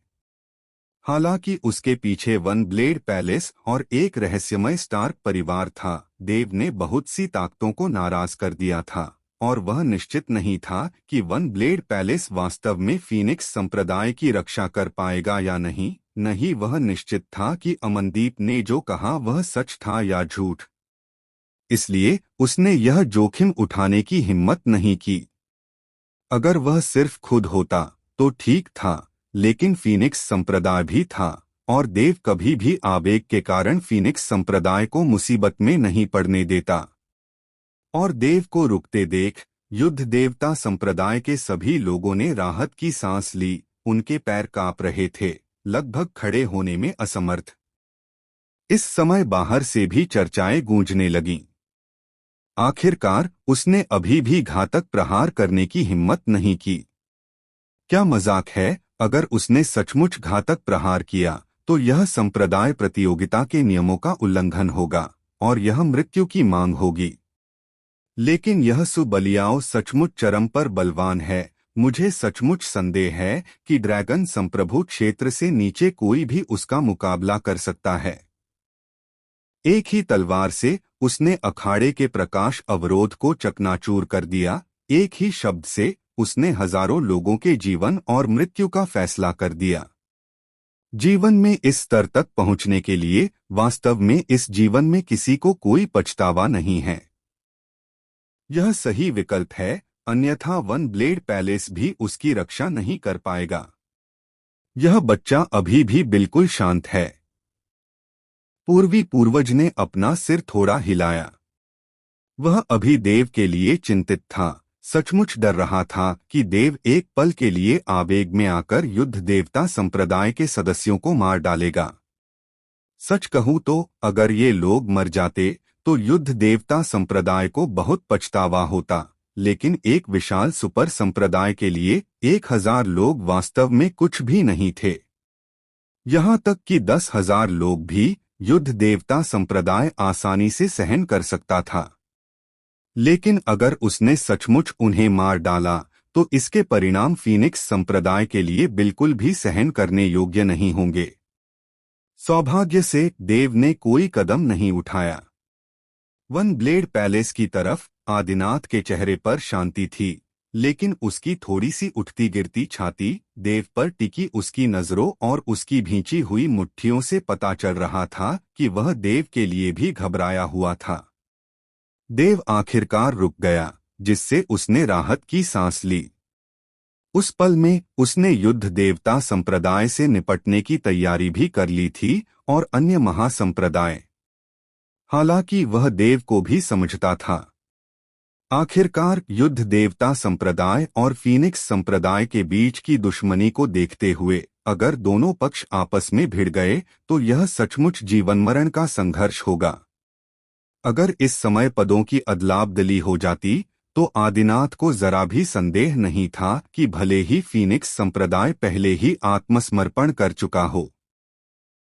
हालांकि उसके पीछे वन ब्लेड पैलेस और एक रहस्यमय स्टार्क परिवार था। देव ने बहुत सी ताकतों को नाराज कर दिया था और वह निश्चित नहीं था कि वन ब्लेड पैलेस वास्तव में फीनिक्स संप्रदाय की रक्षा कर पाएगा या नहीं। नहीं, वह निश्चित था कि अमनदीप ने जो कहा वह सच था या झूठ। इसलिए उसने यह जोखिम उठाने की हिम्मत नहीं की। अगर वह सिर्फ खुद होता तो ठीक था, लेकिन फीनिक्स संप्रदाय भी था और देव कभी भी आवेग के कारण फीनिक्स संप्रदाय को मुसीबत में नहीं पड़ने देता। और देव को रुकते देख युद्ध देवता संप्रदाय के सभी लोगों ने राहत की सांस ली। उनके पैर कांप रहे थे, लगभग खड़े होने में असमर्थ। इस समय बाहर से भी चर्चाएं गूंजने लगीं। आखिरकार उसने अभी भी घातक प्रहार करने की हिम्मत नहीं की। क्या मजाक है? अगर उसने सचमुच घातक प्रहार किया तो यह संप्रदाय प्रतियोगिता के नियमों का उल्लंघन होगा और यह मृत्यु की मांग होगी। लेकिन यह सुबलियाओ सचमुच चरम पर बलवान है। मुझे सचमुच संदेह है कि ड्रैगन संप्रभु क्षेत्र से नीचे कोई भी उसका मुकाबला कर सकता है। एक ही तलवार से उसने अखाड़े के प्रकाश अवरोध को चकनाचूर कर दिया। एक ही शब्द से उसने हजारों लोगों के जीवन और मृत्यु का फैसला कर दिया। जीवन में इस स्तर तक पहुंचने के लिए वास्तव में इस जीवन में किसी को कोई पछतावा नहीं है। यह सही विकल्प है, अन्यथा वन ब्लेड पैलेस भी उसकी रक्षा नहीं कर पाएगा। यह बच्चा अभी भी बिल्कुल शांत है। पूर्वी पूर्वज ने अपना सिर थोड़ा हिलाया। वह अभी देव के लिए चिंतित था, सचमुच डर रहा था कि देव एक पल के लिए आवेग में आकर युद्ध देवता संप्रदाय के सदस्यों को मार डालेगा। सच कहूं तो अगर ये लोग मर जाते तो युद्ध देवता संप्रदाय को बहुत पछतावा होता, लेकिन एक विशाल सुपर संप्रदाय के लिए 1000 लोग वास्तव में कुछ भी नहीं थे। यहाँ तक कि 10,000 लोग भी युद्ध देवता संप्रदाय आसानी से सहन कर सकता था। लेकिन अगर उसने सचमुच उन्हें मार डाला तो इसके परिणाम फीनिक्स संप्रदाय के लिए बिल्कुल भी सहन करने योग्य नहीं होंगे। सौभाग्य से देव ने कोई कदम नहीं उठाया। वन ब्लेड पैलेस की तरफ आदिनाथ के चेहरे पर शांति थी, लेकिन उसकी थोड़ी सी उठती गिरती छाती, देव पर टिकी उसकी नजरों और उसकी भींची हुई मुट्ठियों से पता चल रहा था कि वह देव के लिए भी घबराया हुआ था। देव आखिरकार रुक गया, जिससे उसने राहत की सांस ली। उस पल में उसने युद्ध देवता संप्रदाय से निपटने की तैयारी भी कर ली थी और अन्य महासंप्रदाय। हालांकि वह देव को भी समझता था। आखिरकार युद्ध देवता संप्रदाय और फीनिक्स संप्रदाय के बीच की दुश्मनी को देखते हुए अगर दोनों पक्ष आपस में भिड़ गए तो यह सचमुच जीवन मरण का संघर्ष होगा। अगर इस समय पदों की अदलाबदली हो जाती तो आदिनाथ को जरा भी संदेह नहीं था कि भले ही फीनिक्स संप्रदाय पहले ही आत्मसमर्पण कर चुका हो,